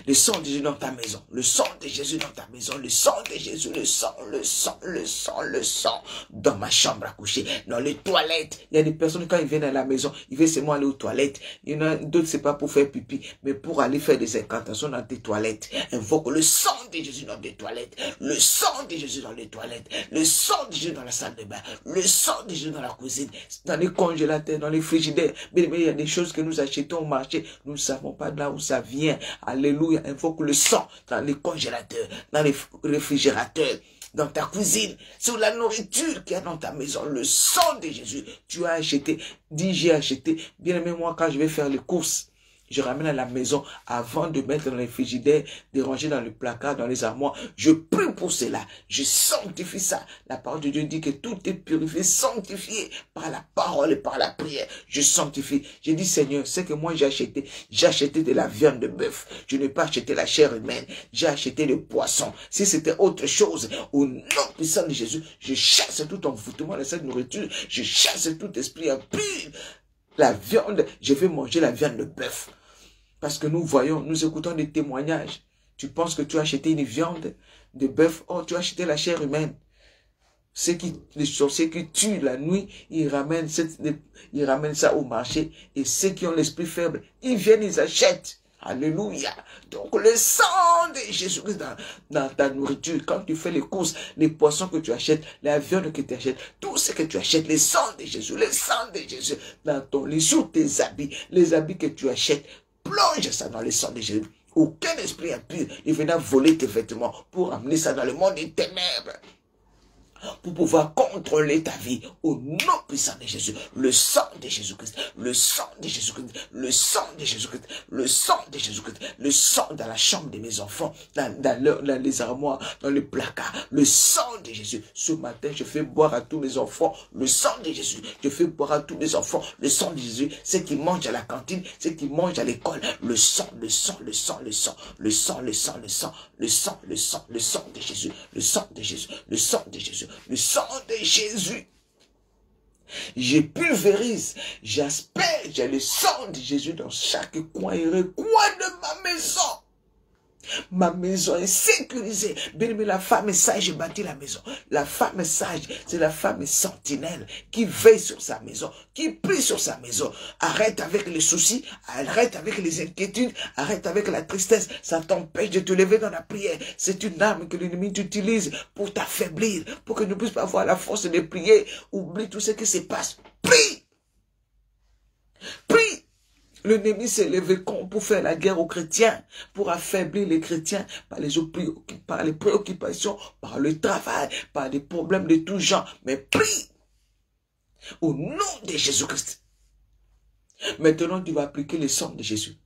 S1: Le sang de Jésus dans ta maison. Le sang de Jésus dans ta maison. Le sang de Jésus. Le sang, le sang, le sang, le sang. Dans ma chambre à coucher. Dans les toilettes. Il y a des personnes, quand ils viennent à la maison, ils veulent seulement aller aux toilettes. Il y en a d'autres, c'est pas pour faire pipi, mais pour aller faire des incantations dans tes toilettes. Invoque le sang de Jésus dans tes toilettes. Le sang de Jésus dans les toilettes. Le sang de Jésus dans la salle de bain. Le sang de Jésus dans la cuisine. Dans les congélateurs, dans les frigidaires. Mais il y a des choses que nous achetons au marché. Nous ne savons pas de là où ça vient. Alléluia, invoque le sang dans les congélateurs, dans les réfrigérateurs, dans ta cuisine, sur la nourriture qu'il y a dans ta maison, le sang de Jésus. Tu as acheté, dis j'ai acheté. Bien aimé, moi quand je vais faire les courses, je ramène à la maison avant de mettre dans les frigidaires, de ranger dans le placard, dans les armoires. Je prie pour cela. Je sanctifie ça. La parole de Dieu dit que tout est purifié, sanctifié par la parole et par la prière. Je sanctifie. J'ai dit, Seigneur, c'est que moi j'ai acheté de la viande de bœuf. Je n'ai pas acheté la chair humaine. J'ai acheté le poisson. Si c'était autre chose, au nom puissant de Jésus, je chasse tout envoûtement de cette nourriture. Je chasse tout esprit impur. La viande, je vais manger la viande de bœuf. Parce que nous voyons, nous écoutons des témoignages. Tu penses que tu as acheté une viande de bœuf. Oh, tu as acheté la chair humaine. Les sorciers qui tuent la nuit, ils ramènent ça au marché. Et ceux qui ont l'esprit faible, ils viennent, ils achètent. Alléluia. Donc le sang de Jésus-Christ dans ta nourriture, quand tu fais les courses, les poissons que tu achètes, la viande que tu achètes, tout ce que tu achètes, le sang de Jésus, le sang de Jésus dans ton lit, sur tes habits, les habits que tu achètes, plonge ça dans le sang de Jésus. Aucun esprit impur ne viendra voler tes vêtements pour amener ça dans le monde des ténèbres. Pour pouvoir contrôler ta vie au nom puissant de Jésus, le sang de Jésus-Christ, le sang de Jésus-Christ, le sang de Jésus-Christ, le sang de Jésus-Christ, le sang dans la chambre de mes enfants, dans les armoires, dans le placard, le sang de Jésus. Ce matin, je fais boire à tous mes enfants le sang de Jésus. Je fais boire à tous mes enfants le sang de Jésus. Ceux qui mangent à la cantine, ceux qui mangent à l'école, le sang, le sang, le sang, le sang, le sang, le sang, le sang, le sang, le sang, le sang de Jésus, le sang de Jésus, le sang de Jésus. Le sang de Jésus. Je pulvérise, j'asperge le sang de Jésus dans chaque coin et recoin de ma maison. Ma maison est sécurisée. Bien aimé, la femme sage bâtit la maison. La femme sage, c'est la femme sentinelle qui veille sur sa maison, qui prie sur sa maison. Arrête avec les soucis, arrête avec les inquiétudes, arrête avec la tristesse. Ça t'empêche de te lever dans la prière. C'est une arme que l'ennemi utilise pour t'affaiblir, pour que tu ne puisses pas avoir la force de prier. Oublie tout ce qui se passe. Prie! Prie! L'ennemi s'est levé pour faire la guerre aux chrétiens, pour affaiblir les chrétiens par les préoccupations, par le travail, par des problèmes de tout genre. Mais prie au nom de Jésus-Christ. Maintenant, tu vas appliquer le sang de Jésus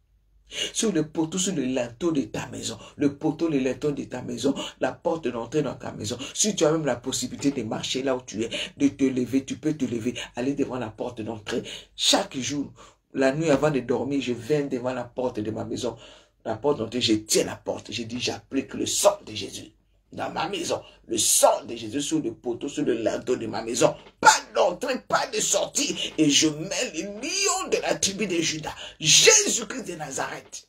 S1: sur le poteau, sur le linteau de ta maison, le poteau, le linteau de ta maison, la porte d'entrée dans ta maison. Si tu as même la possibilité de marcher là où tu es, de te lever, tu peux te lever, aller devant la porte d'entrée. Chaque jour, la nuit avant de dormir, je viens devant la porte de ma maison. La porte d'entrée, je tiens la porte. Je dis, j'applique le sang de Jésus dans ma maison. Le sang de Jésus sur le poteau, sur le linteau de ma maison. Pas d'entrée, pas de sortie. Et je mets les lions de la tribu de Juda. Jésus-Christ de Nazareth.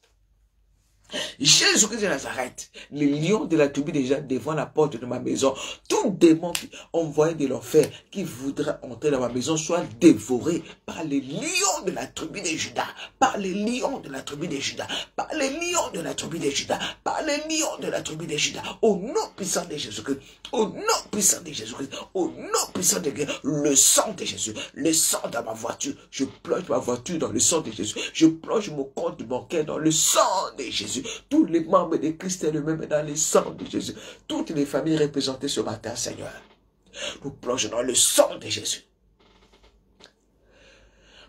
S1: Jésus-Christ de Nazareth, les lions de la tribu déjà devant la porte de ma maison, tout démon envoyé de l'enfer qui voudra entrer dans ma maison soit dévoré par les lions de la tribu de Juda, par les lions de la tribu de Juda, par les lions de la tribu de Juda, par les lions de la tribu de Juda, au nom puissant de Jésus-Christ, au nom puissant de Jésus-Christ, au nom puissant de Dieu, le sang de Jésus, le sang dans ma voiture, je plonge ma voiture dans le sang de Jésus, je plonge mon compte bancaire dans le sang de Jésus. Tous les membres de Christ eux-mêmes dans le sang de Jésus. Toutes les familles représentées ce matin, Seigneur. Nous plongeons dans le sang de Jésus.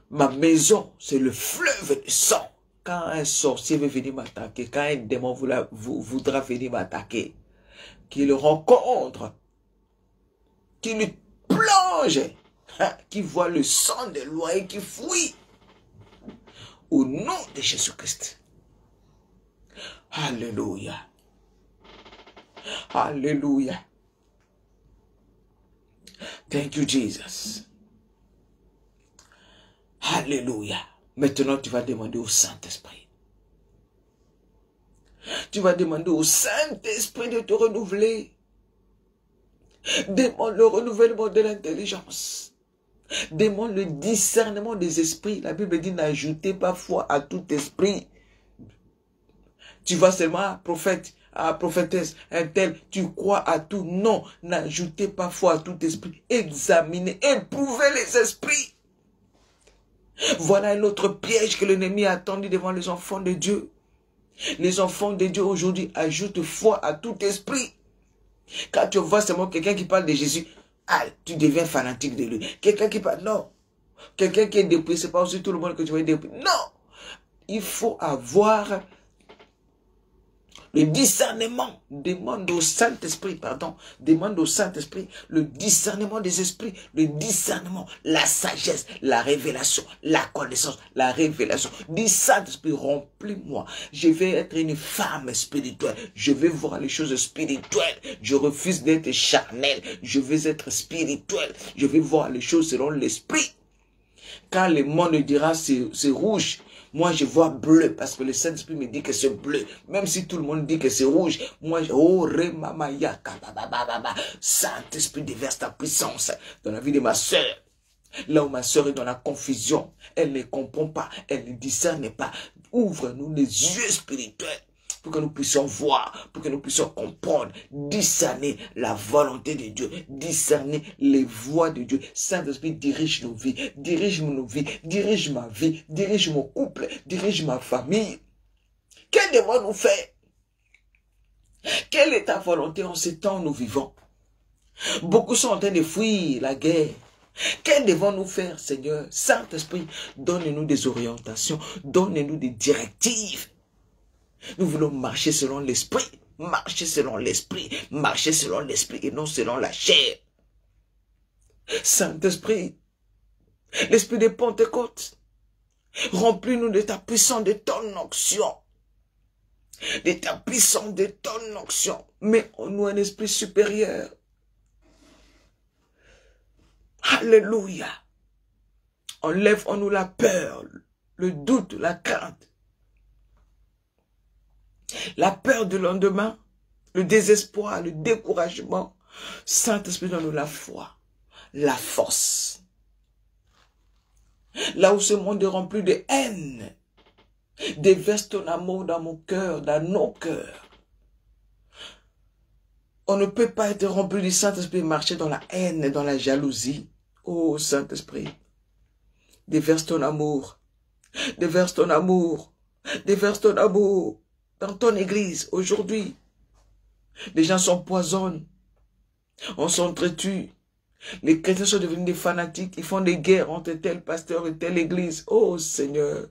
S1: Ma maison, c'est le fleuve de sang. Quand un sorcier veut venir m'attaquer, quand un démon voudra venir m'attaquer, qu'il le rencontre, qu'il le plonge, qu'il voit le sang de loi et qu'il fuit. Au nom de Jésus-Christ. Alléluia. Alléluia. Thank you, Jesus. Alléluia. Maintenant, tu vas demander au Saint-Esprit. Tu vas demander au Saint-Esprit de te renouveler. Demande le renouvellement de l'intelligence. Demande le discernement des esprits. La Bible dit, n'ajoutez pas foi à tout esprit. Tu vas seulement prophète, à prophétesse, un tel, tu crois à tout. Non, n'ajoutez pas foi à tout esprit. Examinez, éprouvez les esprits. Voilà un autre piège que l'ennemi a tendu devant les enfants de Dieu. Les enfants de Dieu aujourd'hui ajoutent foi à tout esprit. Quand tu vois seulement quelqu'un qui parle de Jésus, ah, tu deviens fanatique de lui. Quelqu'un qui parle, non. Quelqu'un qui est déprimé, c'est pas aussi tout le monde que tu vas être déprimé. Non. Il faut avoir le discernement. Demande au Saint-Esprit, demande au Saint-Esprit le discernement des esprits, le discernement, la sagesse, la révélation, la connaissance, la révélation. Dis Saint-Esprit, remplis-moi. Je vais être une femme spirituelle. Je vais voir les choses spirituelles. Je refuse d'être charnel. Je vais être spirituel. Je vais voir les choses selon l'esprit. Quand le monde dira c'est rouge, moi, je vois bleu parce que le Saint-Esprit me dit que c'est bleu. Même si tout le monde dit que c'est rouge, moi, oh, Saint-Esprit déverse ta puissance dans la vie de ma soeur. Là où ma soeur est dans la confusion, elle ne comprend pas, elle ne discerne pas. Ouvre-nous les yeux spirituels pour que nous puissions voir, pour que nous puissions comprendre, discerner la volonté de Dieu, discerner les voies de Dieu. Saint-Esprit, dirige nos vies, dirige ma vie, dirige mon couple, dirige ma famille. Quel devons nous faire? Quelle est ta volonté en ces temps où nous vivons? Beaucoup sont en train de fuir la guerre. Que devons-nous faire, Seigneur? Saint-Esprit, donne-nous des orientations, donne-nous des directives. Nous voulons marcher selon l'esprit, marcher selon l'esprit, marcher selon l'esprit et non selon la chair. Saint-Esprit, l'esprit de Pentecôte, remplis-nous de ta puissance, de ton onction. De ta puissance, de ton onction. Mets en nous un esprit supérieur. Alléluia. Enlève en nous la peur, le doute, la crainte. La peur du lendemain, le désespoir, le découragement. Saint-Esprit, donne-nous la foi, la force. Là où ce monde est rempli de haine, déverse ton amour dans mon cœur, dans nos cœurs. On ne peut pas être rempli du Saint-Esprit et marcher dans la haine et dans la jalousie. Oh Saint-Esprit, déverse ton amour, Déverse ton amour. Déverse ton amour dans ton église aujourd'hui. Les gens s'empoisonnent. On s'entretue. Les chrétiens sont devenus des fanatiques. Ils font des guerres entre tel pasteur et telle église. Oh Seigneur,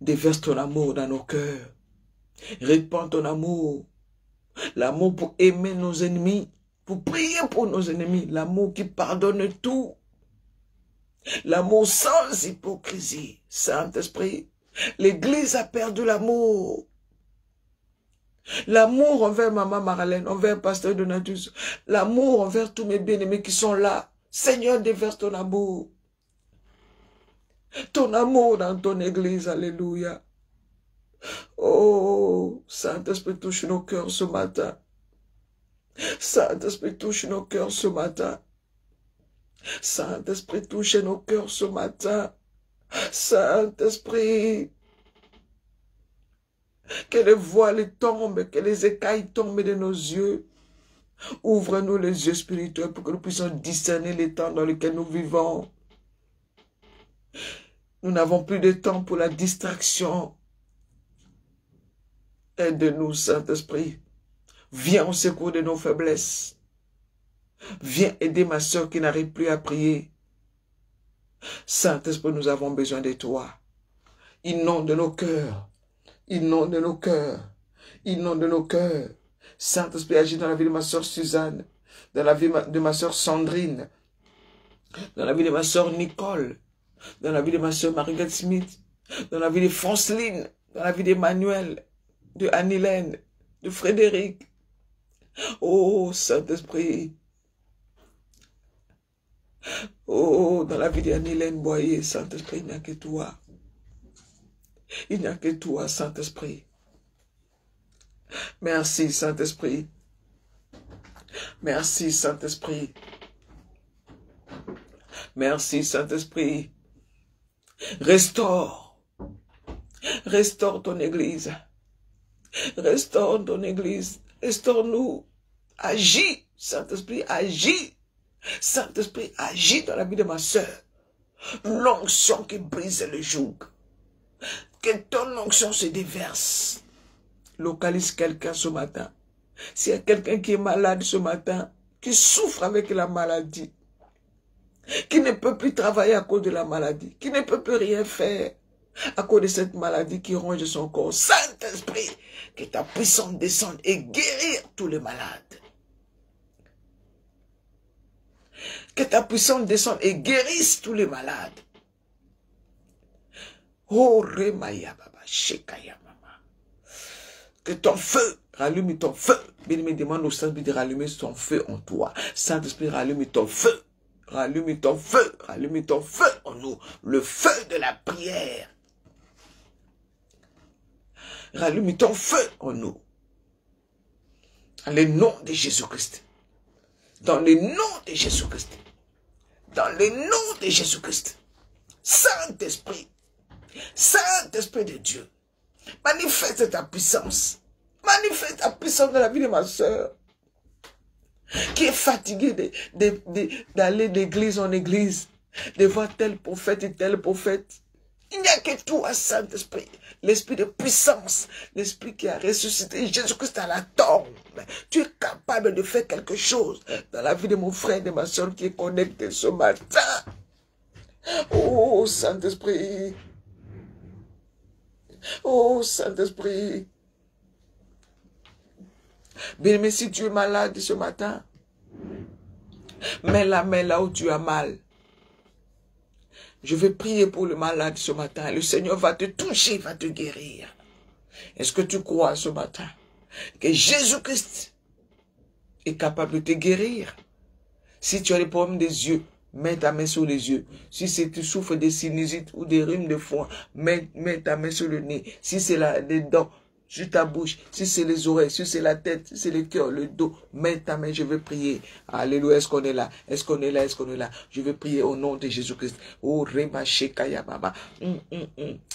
S1: déverse ton amour dans nos cœurs. Répands ton amour. L'amour pour aimer nos ennemis. Pour prier pour nos ennemis. L'amour qui pardonne tout. L'amour sans hypocrisie. Saint-Esprit, l'église a perdu l'amour. L'amour envers Maman Marlène, envers Pasteur Donatus. L'amour envers tous mes bien-aimés qui sont là. Seigneur, déverse ton amour. Ton amour dans ton église. Alléluia. Oh, Saint-Esprit, touche nos cœurs ce matin. Saint-Esprit, touche nos cœurs ce matin. Saint-Esprit, touche nos cœurs ce matin. Saint-Esprit, que les voiles tombent, que les écailles tombent de nos yeux. Ouvre-nous les yeux spirituels pour que nous puissions discerner les temps dans lesquels nous vivons. Nous n'avons plus de temps pour la distraction. Aide-nous, Saint-Esprit. Viens au secours de nos faiblesses. Viens aider ma soeur qui n'arrive plus à prier. Saint-Esprit, nous avons besoin de toi. Inonde nos cœurs. Inonde nos cœurs. Inonde nos cœurs. Saint-Esprit, agis dans la vie de ma soeur Suzanne, dans la vie de ma soeur Sandrine, dans la vie de ma soeur Nicole, dans la vie de ma soeur Margaret Smith, dans la vie de Franceline, dans la vie d'Emmanuel, de Annie-Hélène, de Frédéric. Oh, Saint-Esprit. Oh, dans la vie d'Annie-Hélène Boyer, Saint-Esprit, il n'y a que toi. Il n'y a que toi, Saint-Esprit. Merci, Saint-Esprit. Merci, Saint-Esprit. Merci, Saint-Esprit. Restaure. Restaure ton église. Restaure ton église. Restaure-nous. Agis, Saint-Esprit, agis. Saint-Esprit, agis dans la vie de ma soeur. L'onction qui brise le joug. Que ton onction se déverse. Localise quelqu'un ce matin. S'il y a quelqu'un qui est malade ce matin, qui souffre avec la maladie, qui ne peut plus travailler à cause de la maladie, qui ne peut plus rien faire à cause de cette maladie qui ronge son corps. Saint-Esprit, que ta puissance descende et guérir tous les malades. Que ta puissance descende et guérisse tous les malades. Oh, Remaya Baba, Shekaya Mama. Que ton feu, rallume ton feu. Bien-aimé, demande au Saint-Esprit de rallumer son feu en toi. Saint-Esprit, rallume ton feu. Rallume ton feu. Rallume ton feu en nous. Le feu de la prière. Rallume ton feu en nous. Dans le nom de Jésus-Christ. Dans le nom de Jésus-Christ. Dans le nom de Jésus-Christ. Saint-Esprit. Saint-Esprit de Dieu. Manifeste ta puissance. Manifeste ta puissance dans la vie de ma soeur. Qui est fatiguée d'aller d'église en église. De voir tel prophète et tel prophète. Il n'y a que toi, Saint-Esprit. L'esprit de puissance. L'esprit qui a ressuscité Jésus-Christ à la tombe. Tu es capable de faire quelque chose dans la vie de mon frère et de ma soeur qui est connecté ce matin. Oh, Saint-Esprit. Oh, Saint-Esprit. Bien, mais si tu es malade ce matin, mets la main là où tu as mal. Je vais prier pour le malade ce matin. Le Seigneur va te toucher, va te guérir. Est-ce que tu crois ce matin que Jésus-Christ est capable de te guérir? Si tu as des problèmes des yeux, mets ta main sur les yeux. Si tu souffres de sinusite ou des rhumes de foie, mets ta main sur le nez. Si c'est les dents, sur ta bouche. Si c'est les oreilles, si c'est la tête, si c'est le cœur, le dos, mets ta main, je vais prier. Alléluia, est-ce qu'on est là? Est-ce qu'on est là? Est-ce qu'on est là? Je vais prier au nom de Jésus-Christ. Oh, Rema Shekaya Mama.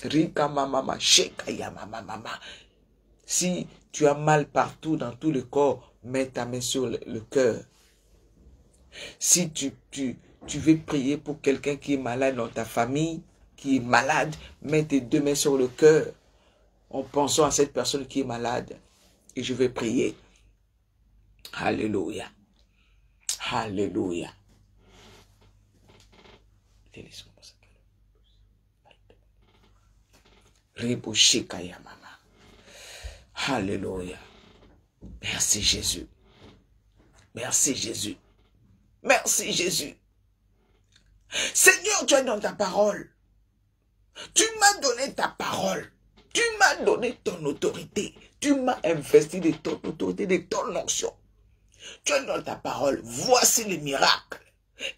S1: Rika Mama Shekaya Mama. Si tu as mal partout dans tout le corps, mets ta main sur le cœur. Si tu veux prier pour quelqu'un qui est malade dans ta famille, qui est malade, mets tes 2 mains sur le cœur en pensant à cette personne qui est malade. Et je vais prier. Alléluia. Alléluia. Alléluia. Merci Jésus. Merci Jésus. Merci Jésus. Seigneur, tu es dans ta parole. Tu m'as donné ta parole. Tu m'as donné ton autorité. Tu m'as investi de ton autorité, de ton onction. Tu es dans ta parole. Voici les miracles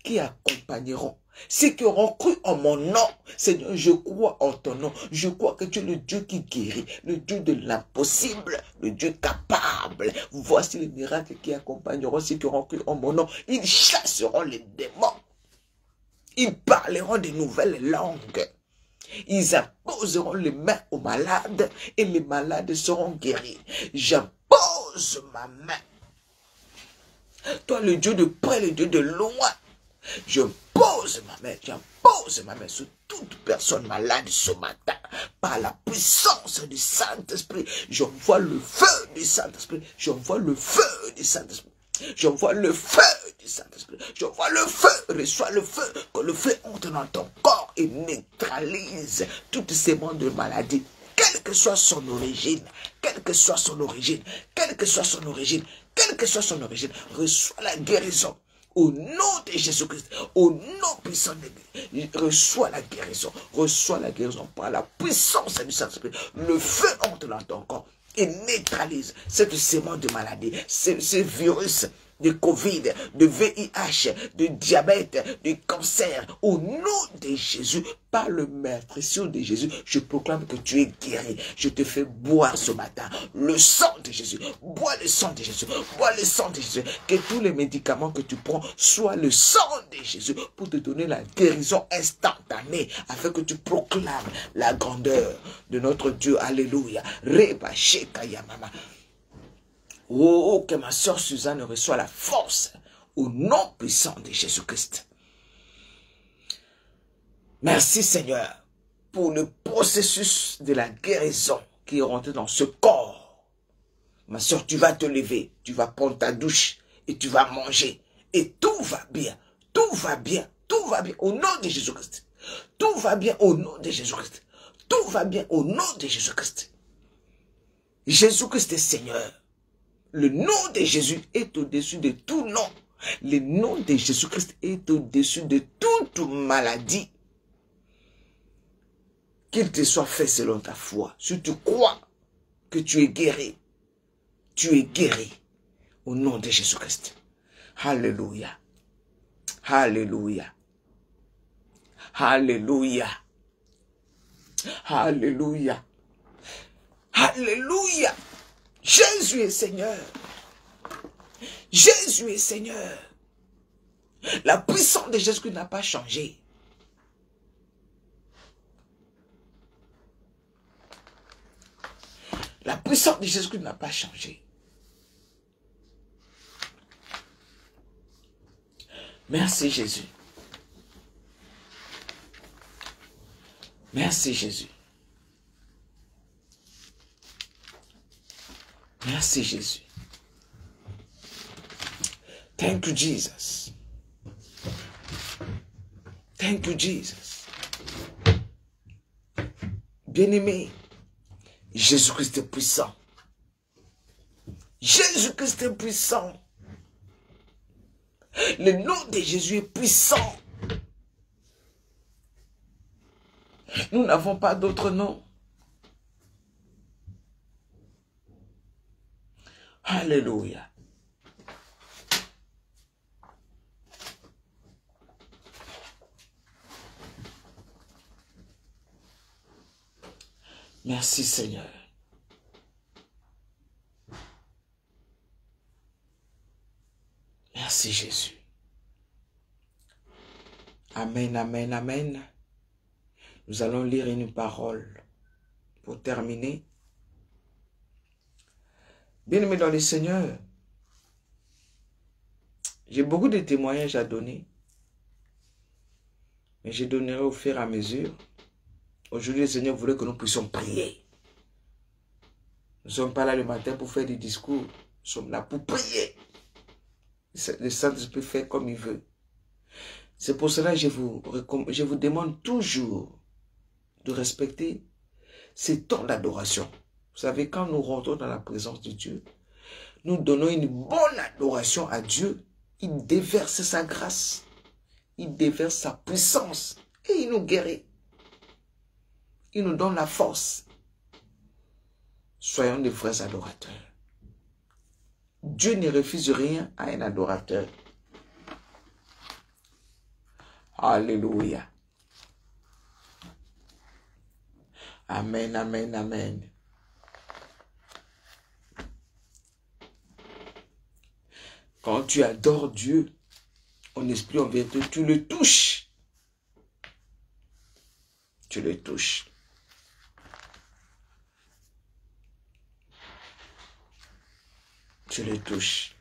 S1: qui accompagneront ceux qui auront cru en mon nom. Seigneur, je crois en ton nom. Je crois que tu es le Dieu qui guérit, le Dieu de l'impossible, le Dieu capable. Voici les miracles qui accompagneront ceux qui auront cru en mon nom. Ils chasseront les démons. Ils parleront de nouvelles langues. Ils imposeront les mains aux malades et les malades seront guéris. J'impose ma main. Toi, le Dieu de près, le Dieu de loin, je pose ma main sur toute personne malade ce matin. Par la puissance du Saint-Esprit, j'envoie le feu du Saint-Esprit. J'envoie le feu du Saint-Esprit. J'envoie le feu du Saint-Esprit. J'envoie le feu. Reçois le feu. Que le feu entre dans ton corps et neutralise toutes ces mondes de maladie. Quelle que soit son origine, quelle que soit son origine, quelle que soit son origine, quelle que soit son origine, reçois la guérison. Au nom de Jésus-Christ, au nom puissant de Dieu, reçois la guérison par la puissance du Saint-Esprit. Le feu entre dans ton corps et neutralise cette sémence de maladie, ce virus de Covid, de VIH, de diabète, de cancer. Au nom de Jésus, par le meurtrissure de Jésus, je proclame que tu es guéri. Je te fais boire ce matin le sang de Jésus. Bois le sang de Jésus. Bois le sang de Jésus. Que tous les médicaments que tu prends soient le sang de Jésus pour te donner la guérison instantanée afin que tu proclames la grandeur de notre Dieu. Alléluia. Reba shekaya mama. Oh, que ma soeur Suzanne reçoit la force au nom puissant de Jésus-Christ. Merci Seigneur pour le processus de la guérison qui est rentré dans ce corps. Ma soeur, tu vas te lever, tu vas prendre ta douche et tu vas manger. Et tout va bien, tout va bien, tout va bien au nom de Jésus-Christ. Tout va bien au nom de Jésus-Christ. Tout va bien au nom de Jésus-Christ. Jésus-Christ est Seigneur. Le nom de Jésus est au-dessus de tout nom. Le nom de Jésus-Christ est au-dessus de toute maladie. Qu'il te soit fait selon ta foi. Si tu crois que tu es guéri au nom de Jésus-Christ. Alléluia. Alléluia. Alléluia. Alléluia. Alléluia. Jésus est Seigneur. Jésus est Seigneur. La puissance de Jésus n'a pas changé. La puissance de Jésus n'a pas changé. Merci Jésus. Merci Jésus. Merci Jésus. Thank you Jesus. Thank you Jesus. Bien-aimé, Jésus-Christ est puissant. Jésus-Christ est puissant. Le nom de Jésus est puissant. Nous n'avons pas d'autre nom. Alléluia. Merci Seigneur. Merci Jésus. Amen, amen, amen. Nous allons lire une parole pour terminer. Bien-aimés dans le Seigneur, j'ai beaucoup de témoignages à donner, mais je donnerai au fur et à mesure. Aujourd'hui, le Seigneur voulait que nous puissions prier. Nous ne sommes pas là le matin pour faire des discours. Nous sommes là pour prier. Le Saint-Esprit fait comme il veut. C'est pour cela que je vous demande toujours de respecter ces temps d'adoration. Vous savez, quand nous rentrons dans la présence de Dieu, nous donnons une bonne adoration à Dieu. Il déverse sa grâce. Il déverse sa puissance. Et il nous guérit. Il nous donne la force. Soyons des vrais adorateurs. Dieu ne refuse rien à un adorateur. Alléluia. Amen, amen, amen. Quand tu adores Dieu, en esprit, en vérité, tu le touches. Tu le touches. Tu le touches.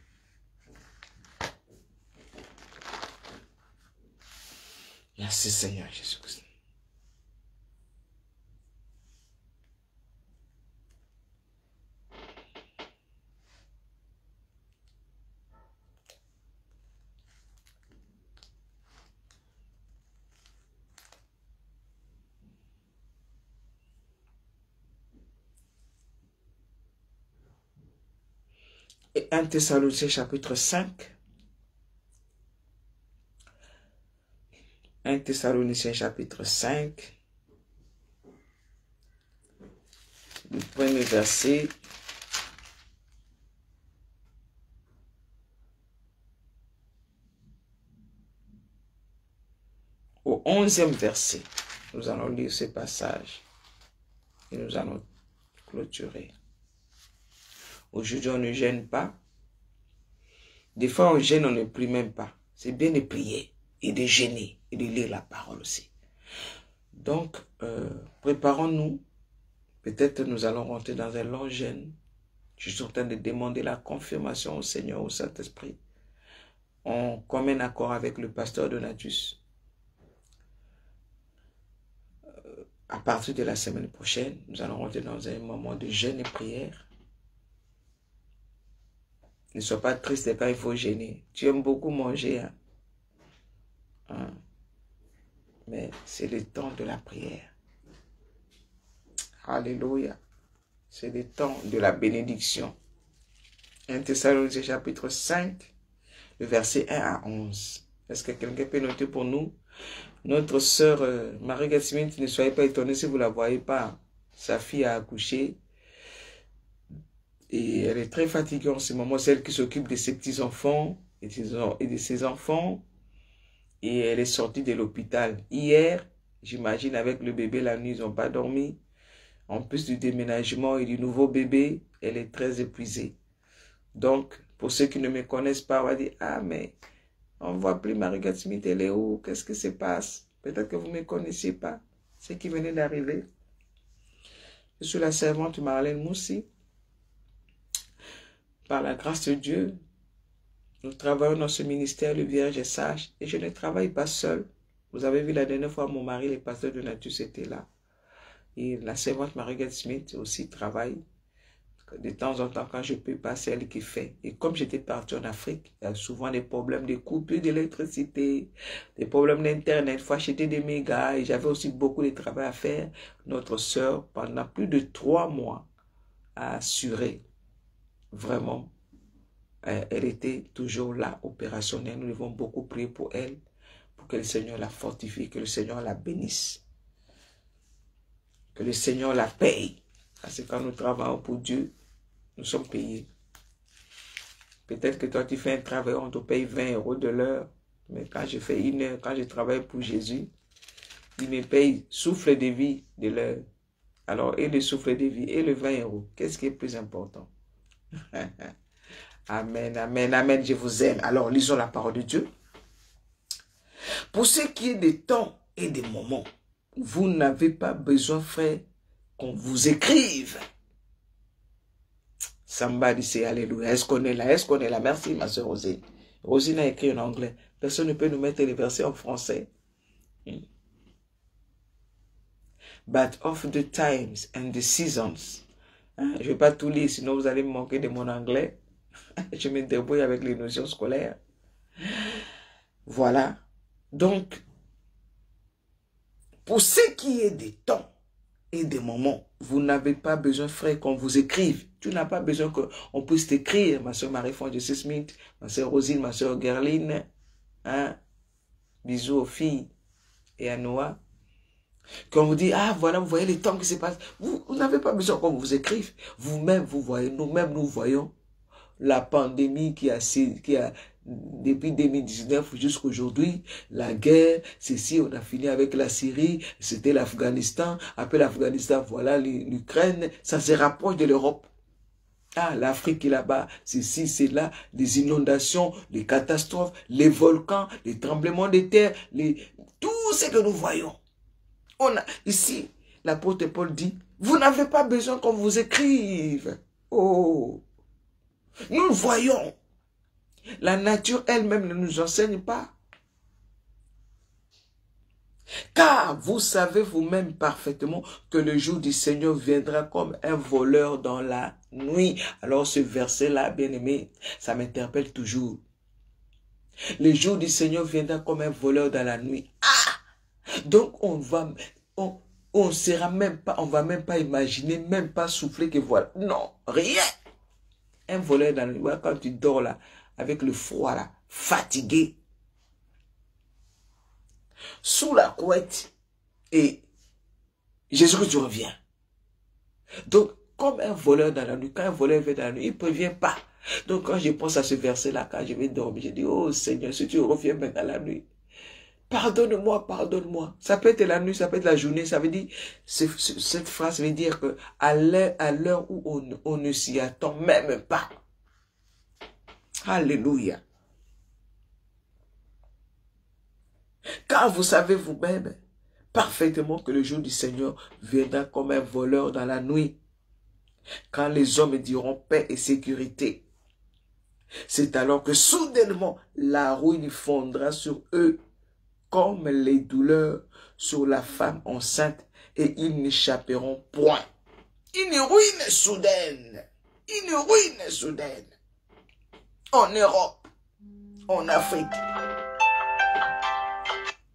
S1: Merci Seigneur Jésus-Christ. Et 1 Thessaloniciens chapitre 5. 1 Thessaloniciens chapitre 5. Le premier verset. Au 11e verset. Nous allons lire ce passage. Et nous allons clôturer. Aujourd'hui, on ne gêne pas. Des fois, on gêne, on ne prie même pas. C'est bien de prier et de gêner et de lire la parole aussi. Donc, préparons-nous. Peut-être nous allons rentrer dans un long jeûne. Je suis en train de demander la confirmation au Seigneur, au Saint-Esprit. En commun accord avec le pasteur Donatus. À partir de la semaine prochaine, nous allons rentrer dans un moment de jeûne et prière. Ne sois pas triste quand il faut gêner. Tu aimes beaucoup manger. Hein? Mais c'est le temps de la prière. Alléluia. C'est le temps de la bénédiction. 1 Thessaloniciens chapitre 5, le verset 1 à 11. Est-ce que quelqu'un peut noter pour nous? Notre sœur Marie-Gatimine, ne soyez pas étonnés si vous ne la voyez pas. Sa fille a accouché. Et elle est très fatiguée en ce moment. C'est elle qui s'occupe de ses petits-enfants et de ses enfants. Et elle est sortie de l'hôpital hier. J'imagine avec le bébé la nuit, ils n'ont pas dormi. En plus du déménagement et du nouveau bébé, elle est très épuisée. Donc, pour ceux qui ne me connaissent pas, on va dire, ah mais on ne voit plus Marie-Gatimine, elle est où? Qu'est-ce qui se passe? Peut-être que vous ne me connaissiez pas. C'est qui venait d'arriver. Je suis la servante Marlène Moussi. Par la grâce de Dieu, nous travaillons dans ce ministère, le Vierge et Sage, et je ne travaille pas seul. Vous avez vu la dernière fois, mon mari, le pasteur Donatus, était là. Et la servante Marie-Gatimine aussi travaille. De temps en temps, quand je peux pas, c'est elle qui fait. Et comme j'étais parti en Afrique, il y a souvent des problèmes de coupure d'électricité, des problèmes d'internet, il faut acheter des mégas, et j'avais aussi beaucoup de travail à faire. Notre sœur, pendant plus de 3 mois, a assuré. Vraiment, elle était toujours là, opérationnelle. Nous devons beaucoup prier pour elle, pour que le Seigneur la fortifie, que le Seigneur la bénisse, que le Seigneur la paye. Parce que quand nous travaillons pour Dieu, nous sommes payés. Peut-être que toi, tu fais un travail, on te paye 20 € de l'heure, mais quand je fais 1 heure, quand je travaille pour Jésus, il me paye souffle de vie de l'heure. Alors, et le souffle de vie, et le 20 €, qu'est-ce qui est plus important? Amen, amen, amen, je vous aime. Alors, lisons la parole de Dieu. Pour ce qui est des temps et des moments, vous n'avez pas besoin, frère, qu'on vous écrive. Somebody say alléluia. Est-ce qu'on est là? Est-ce qu'on est là? Merci, ma soeur Rosine. Rosine a écrit en anglais. Personne ne peut nous mettre les versets en français. but of the times and the seasons. Hein? Je ne vais pas tout lire, sinon vous allez me manquer de mon anglais. Je me débrouille avec les notions scolaires. Voilà. Donc, pour ce qui est des temps et des moments, vous n'avez pas besoin, frère, qu'on vous écrive. Tu n'as pas besoin qu'on puisse t'écrire, ma soeur Marie-France Jesse Smith, ma soeur Rosine, ma soeur Gerline. Hein? Bisous aux filles et à Noah. Quand vous dit, ah voilà, vous voyez les temps qui se passent. Vous n'avez pas besoin qu'on vous écrive. Vous-même, vous voyez, nous-mêmes, nous voyons la pandémie qui a depuis 2019 jusqu'à aujourd'hui, la guerre, ceci, on a fini avec la Syrie, c'était l'Afghanistan, après l'Afghanistan, voilà l'Ukraine, ça se rapproche de l'Europe. Ah, l'Afrique est là-bas, ceci, c'est là, les inondations, les catastrophes, les volcans, les tremblements de terre, tout ce que nous voyons. Ici, l'apôtre Paul dit, vous n'avez pas besoin qu'on vous écrive. Oh, nous voyons. La nature elle-même ne nous enseigne pas. Car vous savez vous-même parfaitement que le jour du Seigneur viendra comme un voleur dans la nuit. Alors ce verset-là, bien-aimé, ça m'interpelle toujours. Le jour du Seigneur viendra comme un voleur dans la nuit. Ah! Donc on va même pas imaginer, même pas souffler que voilà. Non, rien. Un voleur dans la nuit. Quand tu dors là, avec le froid là, fatigué, sous la couette, et Jésus-Christ revient. Donc, comme un voleur dans la nuit, quand un voleur vient dans la nuit, il ne prévient pas. Donc, quand je pense à ce verset-là, quand je vais dormir, je dis, oh Seigneur, si tu reviens maintenant la nuit, pardonne-moi, pardonne-moi. Ça peut être la nuit, ça peut être la journée, ça veut dire, cette phrase veut dire que à l'heure où on ne s'y attend même pas. Alléluia. Car vous savez vous-même parfaitement que le jour du Seigneur viendra comme un voleur dans la nuit. Quand les hommes diront paix et sécurité, c'est alors que soudainement la ruine fondra sur eux comme les douleurs sur la femme enceinte et ils n'échapperont point. Une ruine soudaine. Une ruine soudaine. En Europe, en Afrique.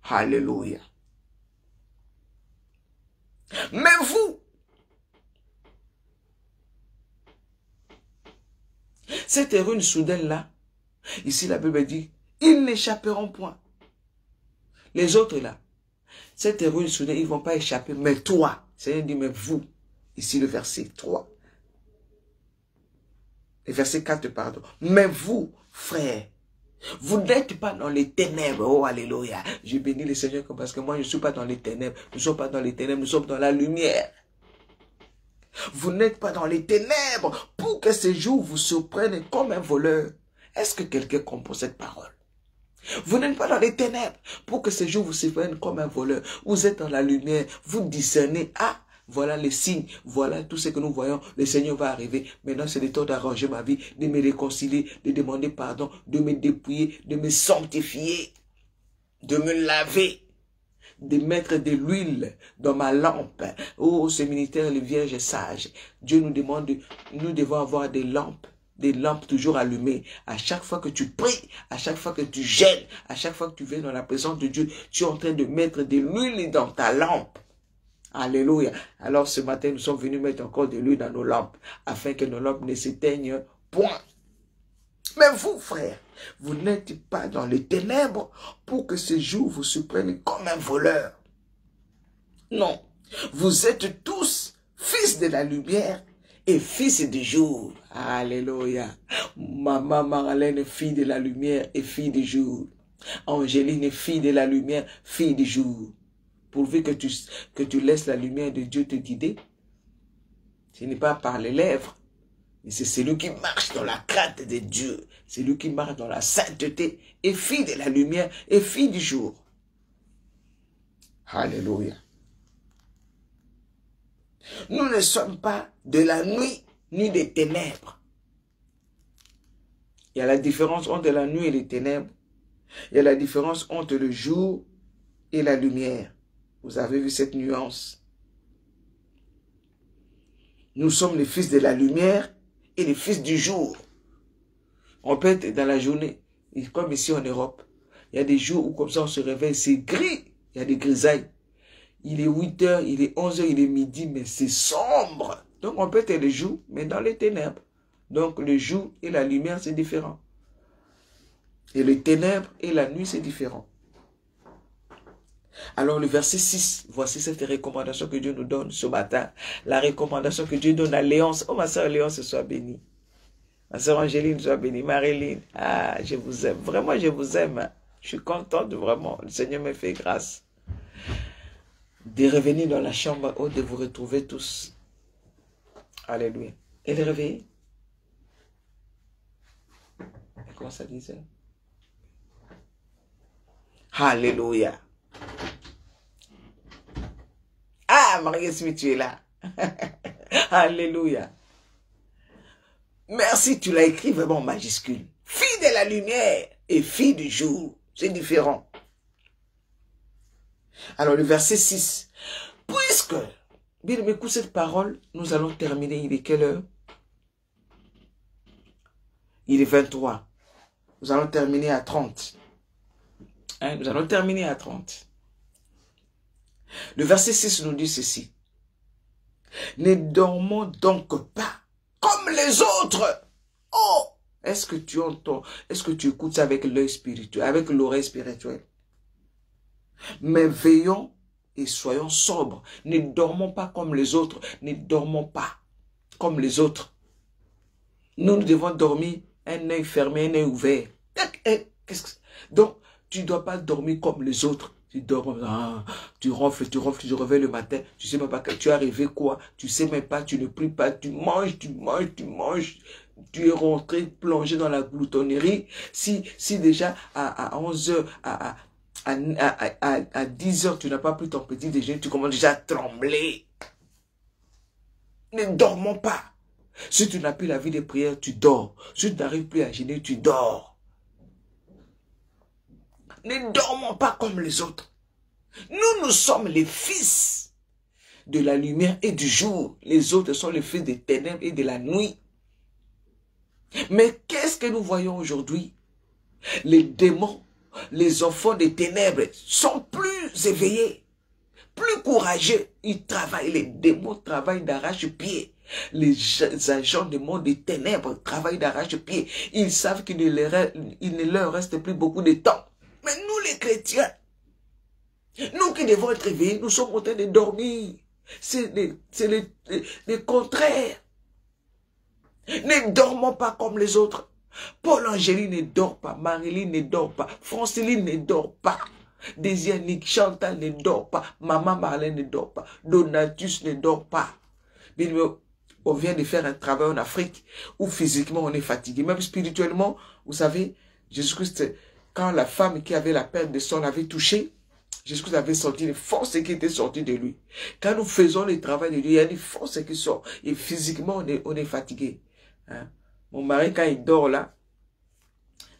S1: Alléluia. Mais vous, cette ruine soudaine-là, ici la Bible dit, ils n'échapperont point. Les autres là, cette ruine soudaine, ils ne vont pas échapper, mais toi, Seigneur dit, mais vous, ici le verset 3, le verset 4, pardon, mais vous, frères, vous n'êtes pas dans les ténèbres. Oh, alléluia. Je bénis le Seigneur parce que moi, je ne suis pas dans les ténèbres. Nous ne sommes pas dans les ténèbres, nous sommes dans la lumière. Vous n'êtes pas dans les ténèbres pour que ces jours vous surprennent comme un voleur. Est-ce que quelqu'un comprend cette parole? Vous n'êtes pas dans les ténèbres pour que ces jours vous surprennent comme un voleur. Vous êtes dans la lumière. Vous discernez. Ah, voilà les signes, voilà tout ce que nous voyons, le Seigneur va arriver. Maintenant, c'est le temps d'arranger ma vie, de me réconcilier, de demander pardon, de me dépouiller, de me sanctifier, de me laver, de mettre de l'huile dans ma lampe. Oh, ce ministère, les vierges sages, Dieu nous demande, nous devons avoir des lampes toujours allumées. À chaque fois que tu pries, à chaque fois que tu gênes, à chaque fois que tu viens dans la présence de Dieu, tu es en train de mettre de l'huile dans ta lampe. Alléluia. Alors ce matin, nous sommes venus mettre encore de l'huile dans nos lampes, afin que nos lampes ne s'éteignent point. Mais vous, frères, vous n'êtes pas dans les ténèbres pour que ce jour vous surprenne comme un voleur. Non, vous êtes tous fils de la lumière et fils du jour. Alléluia. Maman Marlène, fille de la lumière et fille du jour. Angéline, fille de la lumière, fille du jour. Pourvu que tu laisses la lumière de Dieu te guider. Ce n'est pas par les lèvres, mais c'est celui qui marche dans la crainte de Dieu. C'est lui qui marche dans la sainteté et fille de la lumière et fille du jour. Alléluia. Nous ne sommes pas de la nuit ni des ténèbres. Il y a la différence entre la nuit et les ténèbres. Il y a la différence entre le jour et la lumière. Vous avez vu cette nuance. Nous sommes les fils de la lumière et les fils du jour. On peut être dans la journée, et comme ici en Europe, il y a des jours où comme ça on se réveille, c'est gris, il y a des grisailles. Il est 8 h, il est 11 h, il est midi, mais c'est sombre. Donc on peut être le jour, mais dans les ténèbres. Donc le jour et la lumière, c'est différent. Et les ténèbres et la nuit, c'est différent. Alors le verset 6, voici cette recommandation que Dieu nous donne ce matin. La recommandation que Dieu donne à Léonce. Oh ma soeur Léonce, sois bénie. Ma soeur Angéline, sois bénie. Marilyn, ah, je vous aime. Vraiment, je vous aime. Je suis contente, vraiment. Le Seigneur me fait grâce de revenir dans la chambre haute, de vous retrouver tous. Alléluia. Elle est réveillée. Comment ça disait? Alléluia. Ah, Marie-Smith, tu es là. Alléluia. Merci, tu l'as écrit vraiment en majuscule. Fille de la lumière et fille du jour. C'est différent. Alors, le verset 6. Puisque, bien aimé, écoute cette parole, nous allons terminer. Il est quelle heure? Il est 23. Nous allons terminer à 30. Hein, nous allons terminer à 30. Le verset 6 nous dit ceci. Ne dormons donc pas comme les autres. Oh! Est-ce que tu entends? Est-ce que tu écoutes ça avec l'œil spirituel, avec l'oreille spirituelle? Mais veillons et soyons sobres. Ne dormons pas comme les autres. Ne dormons pas comme les autres. Nous devons dormir un œil fermé, un œil ouvert. Donc, tu ne dois pas dormir comme les autres. Tu dors, tu ronfles, tu réveilles le matin, tu ne sais même pas que tu as rêvé quoi, tu ne sais même pas, tu ne pries pas, tu manges, tu es rentré, plongé dans la gloutonnerie. Si déjà à 11 h, à 10 h, tu n'as pas pris ton petit déjeuner, tu commences déjà à trembler. Ne dormons pas. Si tu n'as plus la vie de prière, tu dors. Si tu n'arrives plus à jeûner, tu dors. Ne dormons pas comme les autres. Nous sommes les fils de la lumière et du jour. Les autres sont les fils des ténèbres et de la nuit. Mais qu'est-ce que nous voyons aujourd'hui? Les démons, les enfants des ténèbres sont plus éveillés, plus courageux. Ils travaillent, les démons travaillent d'arrache-pied. Les agents du monde des ténèbres travaillent d'arrache-pied. Ils savent qu'il ne leur reste plus beaucoup de temps. Mais nous les chrétiens, nous qui devons être éveillés, nous sommes en train de dormir. C'est le contraire. Ne dormons pas comme les autres. Paul Angéline ne dort pas. Marilyn ne dort pas. Franciline ne dort pas. Désianique, Chantal ne dort pas. Maman Marlène ne dort pas. Donatus ne dort pas. On vient de faire un travail en Afrique où physiquement on est fatigué. Même spirituellement, vous savez, Jésus-Christ, quand la femme qui avait la perte de sang l'avait touché, Jésus-Christ avait senti les forces qui étaient sorties de lui. Quand nous faisons le travail de Dieu, il y a des forces qui sortent. Et physiquement, on est fatigué. Hein? Mon mari, quand il dort là,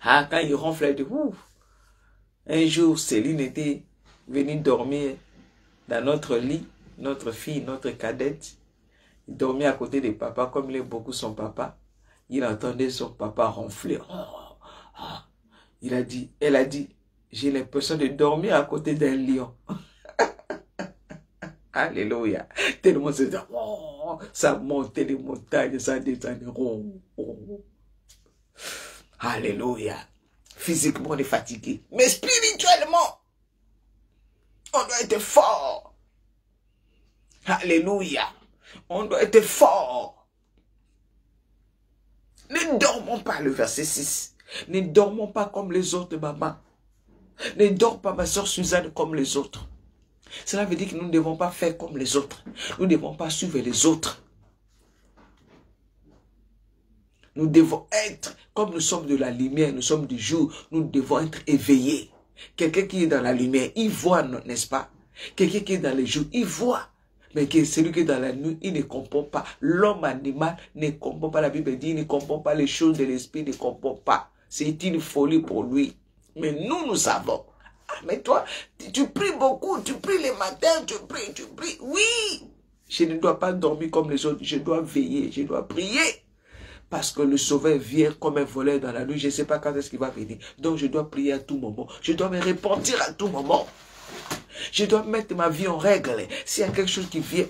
S1: quand il ronfle, il dit, ouf. Un jour, Céline était venue dormir dans notre lit, notre fille, notre cadette. Il dormait à côté de papa, comme il aime beaucoup son papa. Il entendait son papa ronfler. Elle a dit, j'ai l'impression de dormir à côté d'un lion. Alléluia. Tellement c'est ça montait les montagnes, ça descendait. Alléluia. Physiquement, on est fatigué. Mais spirituellement, on doit être fort. Alléluia. On doit être fort. Ne dormons pas, le verset 6. Ne dormons pas comme les autres, maman. Ne dors pas, ma soeur Suzanne, comme les autres. Cela veut dire que nous ne devons pas faire comme les autres. Nous ne devons pas suivre les autres. Nous devons être, comme nous sommes de la lumière, nous sommes du jour, nous devons être éveillés. Quelqu'un qui est dans la lumière, il voit, n'est-ce pas? Quelqu'un qui est dans les jours, il voit. Mais celui qui est dans la nuit, il ne comprend pas. L'homme animal ne comprend pas. La Bible dit, il ne comprend pas les choses de l'esprit, il ne comprend pas. C'est une folie pour lui. Mais nous savons. Ah, mais toi, tu pries beaucoup, tu pries les matins, tu pries. Oui, Je ne dois pas dormir comme les autres. Je dois veiller, je dois prier. Parce que le Sauveur vient comme un voleur dans la nuit. Je ne sais pas quand est-ce qu'il va venir. Donc je dois prier à tout moment. Je dois me repentir à tout moment. Je dois mettre ma vie en règle. S'il y a quelque chose qui vient,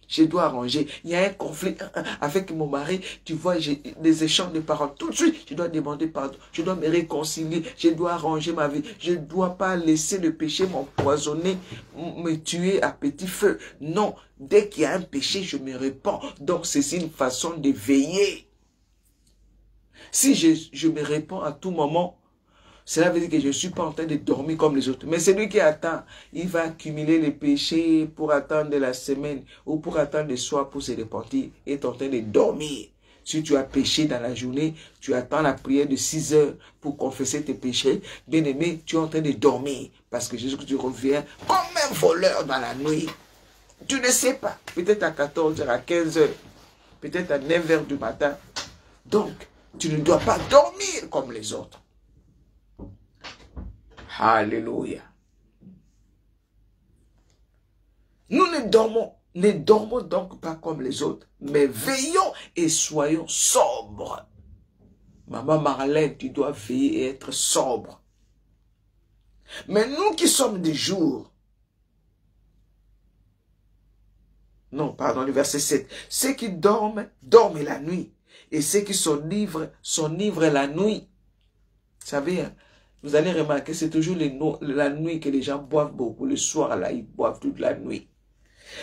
S1: je dois arranger. Il y a un conflit avec mon mari. Tu vois, j'ai des échanges de paroles. Tout de suite, je dois demander pardon. Je dois me réconcilier. Je dois arranger ma vie. Je ne dois pas laisser le péché m'empoisonner, me tuer à petit feu. Non, dès qu'il y a un péché, je me répands. Donc, c'est une façon de veiller. Si je me répands à tout moment, cela veut dire que je ne suis pas en train de dormir comme les autres. Mais celui qui attend, il va accumuler les péchés pour attendre la semaine ou pour attendre le soir pour se repentir. Il est en train de dormir. Si tu as péché dans la journée, tu attends la prière de 6 heures pour confesser tes péchés. Bien aimé, tu es en train de dormir parce que Jésus-Christ revient comme un voleur dans la nuit. Tu ne sais pas. Peut-être à 14h, à 15h, peut-être à 9h du matin. Donc, tu ne dois pas dormir comme les autres. Alléluia. Nous ne dormons donc pas comme les autres, mais veillons et soyons sobres. Maman Marlène, tu dois veiller et être sobre. Mais nous qui sommes des jours, non, pardon, le verset 7, ceux qui dorment, dorment la nuit, et ceux qui sont ivres la nuit. Vous savez, vous allez remarquer, c'est toujours la nuit que les gens boivent beaucoup. Le soir, là, ils boivent toute la nuit.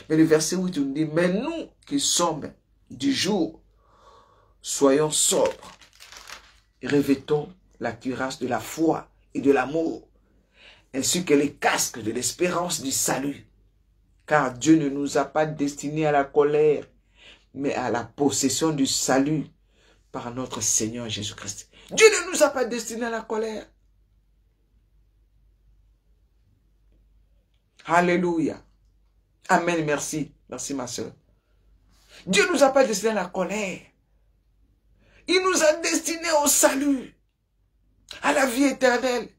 S1: Mais le verset 8 nous dit, mais nous qui sommes du jour, soyons sobres. Revêtons la cuirasse de la foi et de l'amour, ainsi que les casques de l'espérance du salut. Car Dieu ne nous a pas destinés à la colère, mais à la possession du salut par notre Seigneur Jésus-Christ. Dieu ne nous a pas destinés à la colère. Alléluia. Amen, merci. Merci ma soeur. Dieu ne nous a pas destinés à la colère. Il nous a destinés au salut. À la vie éternelle.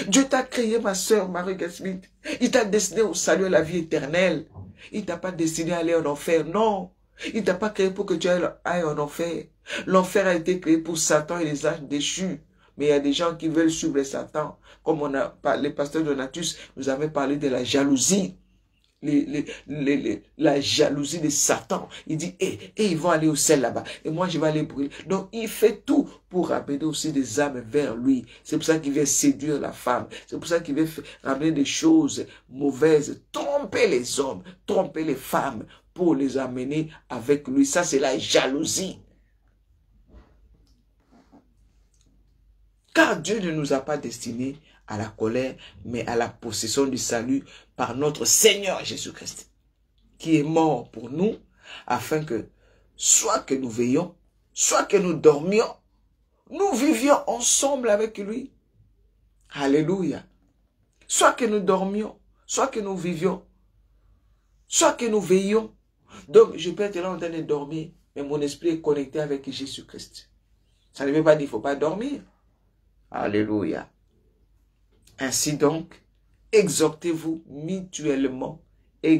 S1: Dieu t'a créé, ma soeur Marie-Gasmith. Il t'a destiné au salut, à la vie éternelle. Il t'a pas destiné à aller en enfer. Non. Il t'a pas créé pour que tu ailles en enfer. L'enfer a été créé pour Satan et les anges déchus. Mais il y a des gens qui veulent suivre Satan. Comme on a parlé, le pasteur Donatus nous avait parlé de la jalousie. La jalousie de Satan. Il dit, ils vont aller au ciel là-bas. Et moi, je vais aller brûler. Donc, il fait tout pour ramener aussi des âmes vers lui. C'est pour ça qu'il vient séduire la femme. C'est pour ça qu'il vient ramener des choses mauvaises. Tromper les hommes, tromper les femmes pour les amener avec lui. Ça, c'est la jalousie. Car Dieu ne nous a pas destinés à la colère, mais à la possession du salut par notre Seigneur Jésus-Christ, qui est mort pour nous, afin que, soit que nous veillions, soit que nous dormions, nous vivions ensemble avec lui. Alléluia. Soit que nous dormions, soit que nous vivions, soit que nous veillions. Donc, je peux être là en train de dormir, mais mon esprit est connecté avec Jésus-Christ. Ça ne veut pas dire qu'il ne faut pas dormir. Alléluia. Ainsi donc, exhortez-vous mutuellement et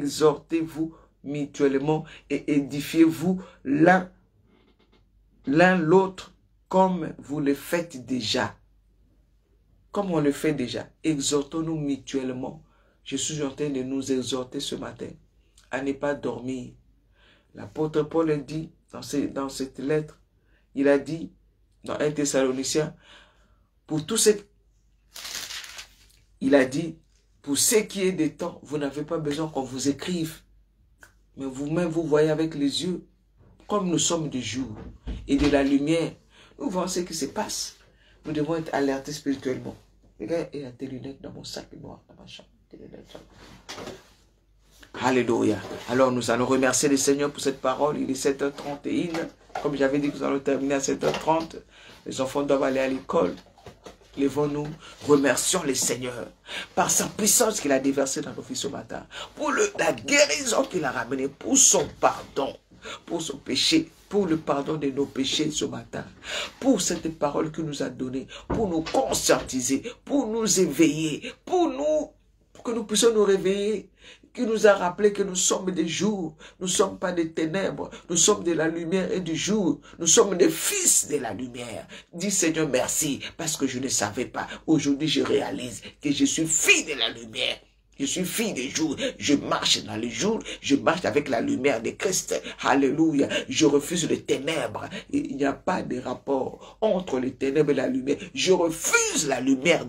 S1: édifiez-vous l'un l'autre comme vous le faites déjà. Comme on le fait déjà, exhortons-nous mutuellement. Je suis en train de nous exhorter ce matin à ne pas dormir. L'apôtre Paul dit dans cette lettre, il a dit dans 1 Thessaloniciens, pour tout ce il a dit, pour ce qui est des temps, vous n'avez pas besoin qu'on vous écrive. Mais vous-même, vous voyez avec les yeux, comme nous sommes du jour et de la lumière, nous voyons ce qui se passe. Nous devons être alertés spirituellement. Regarde, il y a tes lunettes dans mon sac noir, dans ma chambre. Alléluia. Alors nous allons remercier le Seigneur pour cette parole. Il est 7h31. Comme j'avais dit que nous allons terminer à 7h30. Les enfants doivent aller à l'école. Lèvons-nous, remercions le Seigneur par sa puissance qu'il a déversée dans nos vies ce matin, pour la guérison qu'il a ramenée, pour son pardon, pour son péché, pour le pardon de nos péchés ce matin, pour cette parole qu'il nous a donnée, pour nous conscientiser, pour nous éveiller, pour que nous puissions nous réveiller, qui nous a rappelé que nous sommes des jours, nous ne sommes pas des ténèbres, nous sommes de la lumière et du jour, nous sommes des fils de la lumière. Dis Seigneur merci, parce que je ne savais pas. Aujourd'hui je réalise que je suis fille de la lumière. Je suis fille des jours, je marche dans les jours, je marche avec la lumière de Christ. Alléluia, je refuse les ténèbres. Il n'y a pas de rapport entre les ténèbres et la lumière. Je refuse la lumière,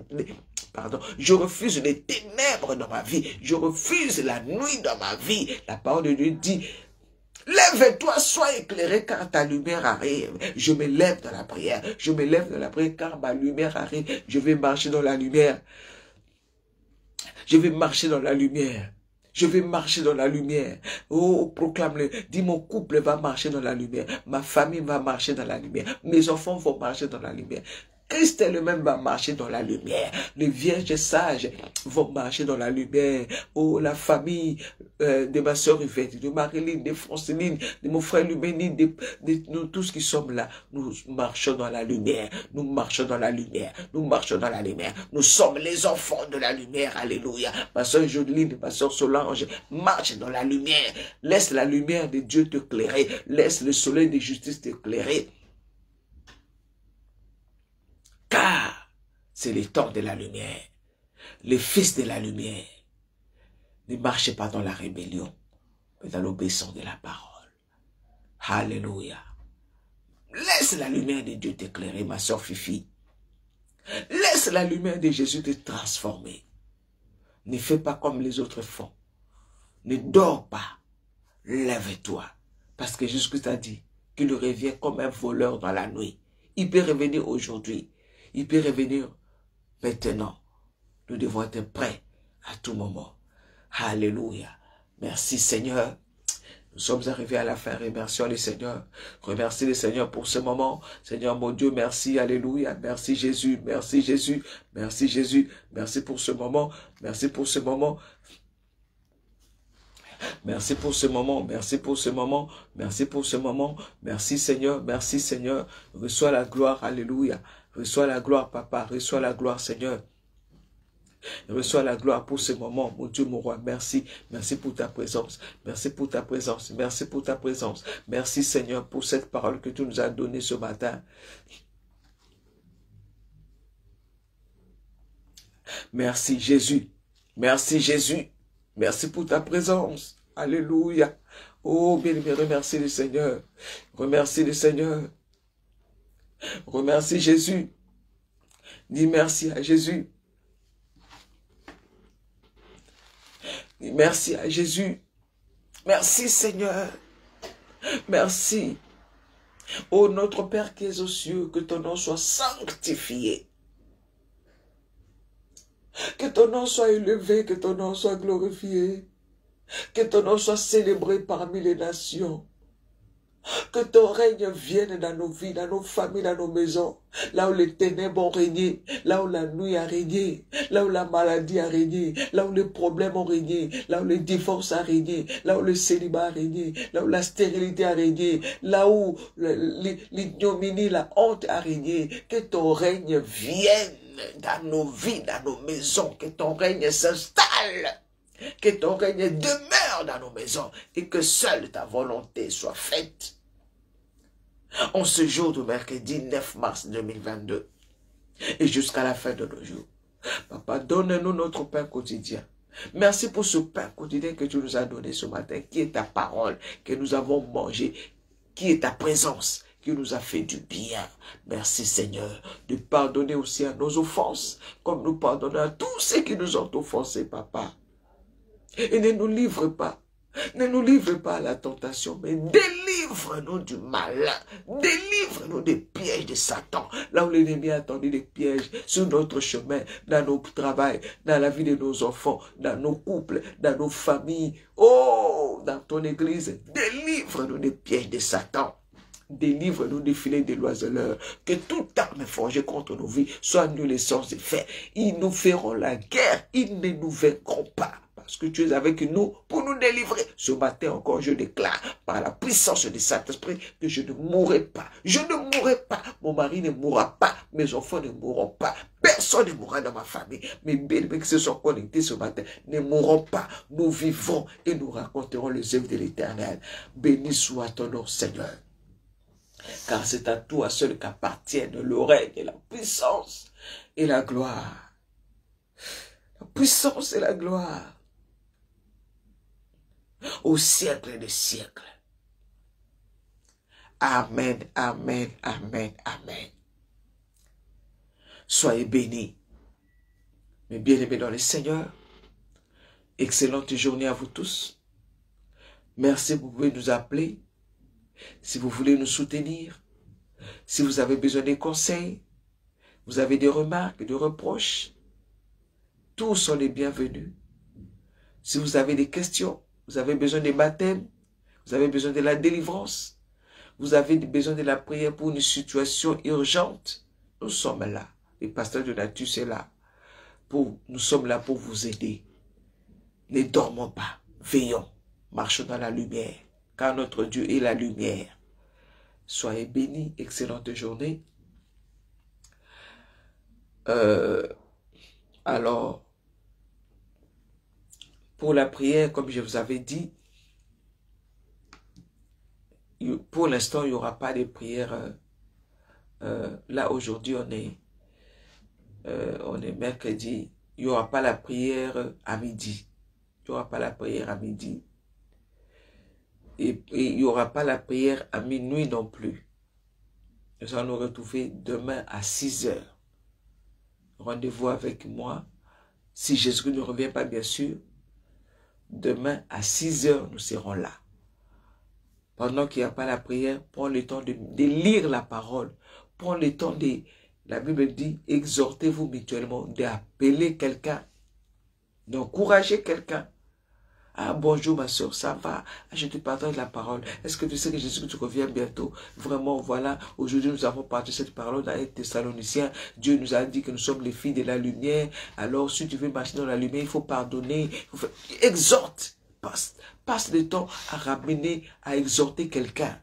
S1: pardon, je refuse les ténèbres dans ma vie. Je refuse la nuit dans ma vie. La parole de Dieu dit, lève-toi, sois éclairé car ta lumière arrive. Je me lève dans la prière. Je me lève dans la prière car ma lumière arrive. Je vais marcher dans la lumière. Je vais marcher dans la lumière. Je vais marcher dans la lumière. Oh, proclame-le. Dis, mon couple va marcher dans la lumière. Ma famille va marcher dans la lumière. Mes enfants vont marcher dans la lumière. Christ elle-même va marcher dans la lumière. Les vierges sages vont marcher dans la lumière. Oh, la famille de ma soeur Yvette, de Marilyn, de Franceline, de mon frère Luménie, de nous tous qui sommes là, nous marchons dans la lumière. Nous marchons dans la lumière. Nous marchons dans la lumière. Nous sommes les enfants de la lumière. Alléluia. Ma soeur Jodeline, ma soeur Solange, marche dans la lumière. Laisse la lumière de Dieu t'éclairer. Laisse le soleil de justice t'éclairer. Car c'est le temps de la lumière. Les fils de la lumière ne marchez pas dans la rébellion, mais dans l'obéissance de la parole. Alléluia. Laisse la lumière de Dieu t'éclairer, ma soeur Fifi. Laisse la lumière de Jésus te transformer. Ne fais pas comme les autres font. Ne dors pas. Lève-toi. Parce que Jésus t'a dit qu'il revient comme un voleur dans la nuit. Il peut revenir aujourd'hui. Il peut revenir maintenant. Nous devons être prêts à tout moment. Alléluia. Merci Seigneur. Nous sommes arrivés à la fin. Remercions le Seigneur. Remercie le Seigneur pour ce moment. Seigneur mon Dieu, merci. Alléluia. Merci Jésus. Merci Jésus. Merci Jésus. Merci pour ce moment. Merci pour ce moment. Merci pour ce moment, merci pour ce moment, merci pour ce moment, merci Seigneur, merci Seigneur, reçois la gloire, alléluia, reçois la gloire Papa, reçois la gloire Seigneur, reçois la gloire pour ce moment, mon Dieu, mon roi, merci, merci pour ta présence, merci pour ta présence, merci pour ta présence, merci Seigneur pour cette parole que tu nous as donnée ce matin. Merci Jésus, merci Jésus. Merci pour ta présence. Alléluia. Oh, bien-aimé, remercie le Seigneur. Remercie le Seigneur. Remercie Jésus. Dis merci à Jésus. Dis merci à Jésus. Merci Seigneur. Merci. Ô notre Père qui es aux cieux, que ton nom soit sanctifié. Que ton nom soit élevé, que ton nom soit glorifié, que ton nom soit célébré parmi les nations, que ton règne vienne dans nos vies, dans nos familles, dans nos maisons, là où les ténèbres ont régné, là où la nuit a régné, là où la maladie a régné, là où les problèmes ont régné, là où le divorce a régné, là où le célibat a régné, là où la stérilité a régné, là où l'ignominie, la honte a régné, que ton règne vienne dans nos vies, dans nos maisons, que ton règne s'installe, que ton règne demeure dans nos maisons et que seule ta volonté soit faite. En ce jour du mercredi 9 mars 2022 et jusqu'à la fin de nos jours, Papa, donne-nous notre pain quotidien. Merci pour ce pain quotidien que tu nous as donné ce matin, qui est ta parole, que nous avons mangé, qui est ta présence, qui nous a fait du bien. Merci Seigneur de pardonner aussi à nos offenses, comme nous pardonnons à tous ceux qui nous ont offensés, Papa. Et ne nous livre pas à la tentation, mais délivre-nous du malin, délivre-nous des pièges de Satan, là où l'ennemi a tendu des pièges sur notre chemin, dans nos travails, dans la vie de nos enfants, dans nos couples, dans nos familles, oh, dans ton église, délivre-nous des pièges de Satan. Délivre-nous des filets de l'oiseleur, que toute arme forgée contre nos vies soit nulle et sans effet. Ils nous feront la guerre, ils ne nous vaincront pas, parce que tu es avec nous pour nous délivrer. Ce matin encore, je déclare par la puissance du Saint-Esprit que je ne mourrai pas. Je ne mourrai pas. Mon mari ne mourra pas. Mes enfants ne mourront pas. personne ne mourra dans ma famille. Mes bien-aimés qui se sont connectés ce matin ne mourront pas. Nous vivrons et nous raconterons les œuvres de l'Éternel. Béni soit ton nom, Seigneur. Car c'est à toi seul qu'appartiennent le règne et la puissance et la gloire. La puissance et la gloire. Au siècle des siècles. Amen, amen, amen, amen. Soyez bénis. Mes bien-aimés dans le Seigneur. Excellente journée à vous tous. Merci, vous pouvez nous appeler. Si vous voulez nous soutenir. Si vous avez besoin de conseils. Vous avez des remarques, des reproches. Tous sont les bienvenus. Si vous avez des questions, vous avez besoin des baptêmes, vous avez besoin de la délivrance, vous avez besoin de la prière pour une situation urgente, nous sommes là. Le pasteur Donatus est là. Nous sommes là pour vous aider. Ne dormons pas, veillons, marchons dans la lumière, car notre Dieu est la lumière. Soyez bénis, excellente journée. Alors, pour la prière, comme je vous avais dit, pour l'instant, il n'y aura pas de prière. Là, aujourd'hui, on est mercredi. Il n'y aura pas la prière à midi. Il n'y aura pas la prière à midi. Et il n'y aura pas la prière à minuit non plus. Nous allons nous retrouver demain à 6 heures. Rendez-vous avec moi. Si Jésus ne revient pas, bien sûr. Demain à 6 heures, nous serons là. Pendant qu'il n'y a pas la prière, prends le temps de lire la parole. Prends le temps de... La Bible dit, exhortez-vous mutuellement, d'appeler quelqu'un, d'encourager quelqu'un. Ah, bonjour ma soeur, ça va? Ah, je te partage la parole. Est-ce que tu sais que Jésus tu reviens bientôt? Vraiment, voilà, aujourd'hui nous avons partagé cette parole dans les Thessaloniciens. Dieu nous a dit que nous sommes les filles de la lumière. Alors, si tu veux marcher dans la lumière, il faut pardonner. Exhorte, passe le temps à ramener, à exhorter quelqu'un.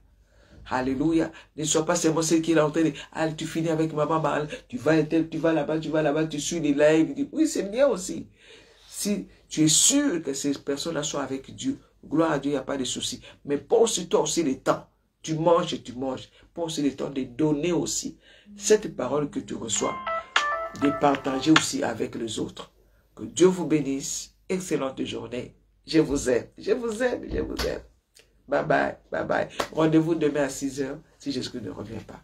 S1: Alléluia. Ne sois pas seulement celle qui est en train de... Ah, tu finis avec maman, tu vas là-bas, tu suis les lives. Oui, c'est bien aussi. Si tu es sûr que ces personnes-là sont avec Dieu, gloire à Dieu, il n'y a pas de souci. Mais pense-toi aussi le temps. Tu manges et tu manges. Pense le temps de donner aussi cette parole que tu reçois, de partager aussi avec les autres. Que Dieu vous bénisse. Excellente journée. Je vous aime. Je vous aime. Je vous aime. Bye bye. Bye bye. Rendez-vous demain à 6 heures si Jésus ne revient pas.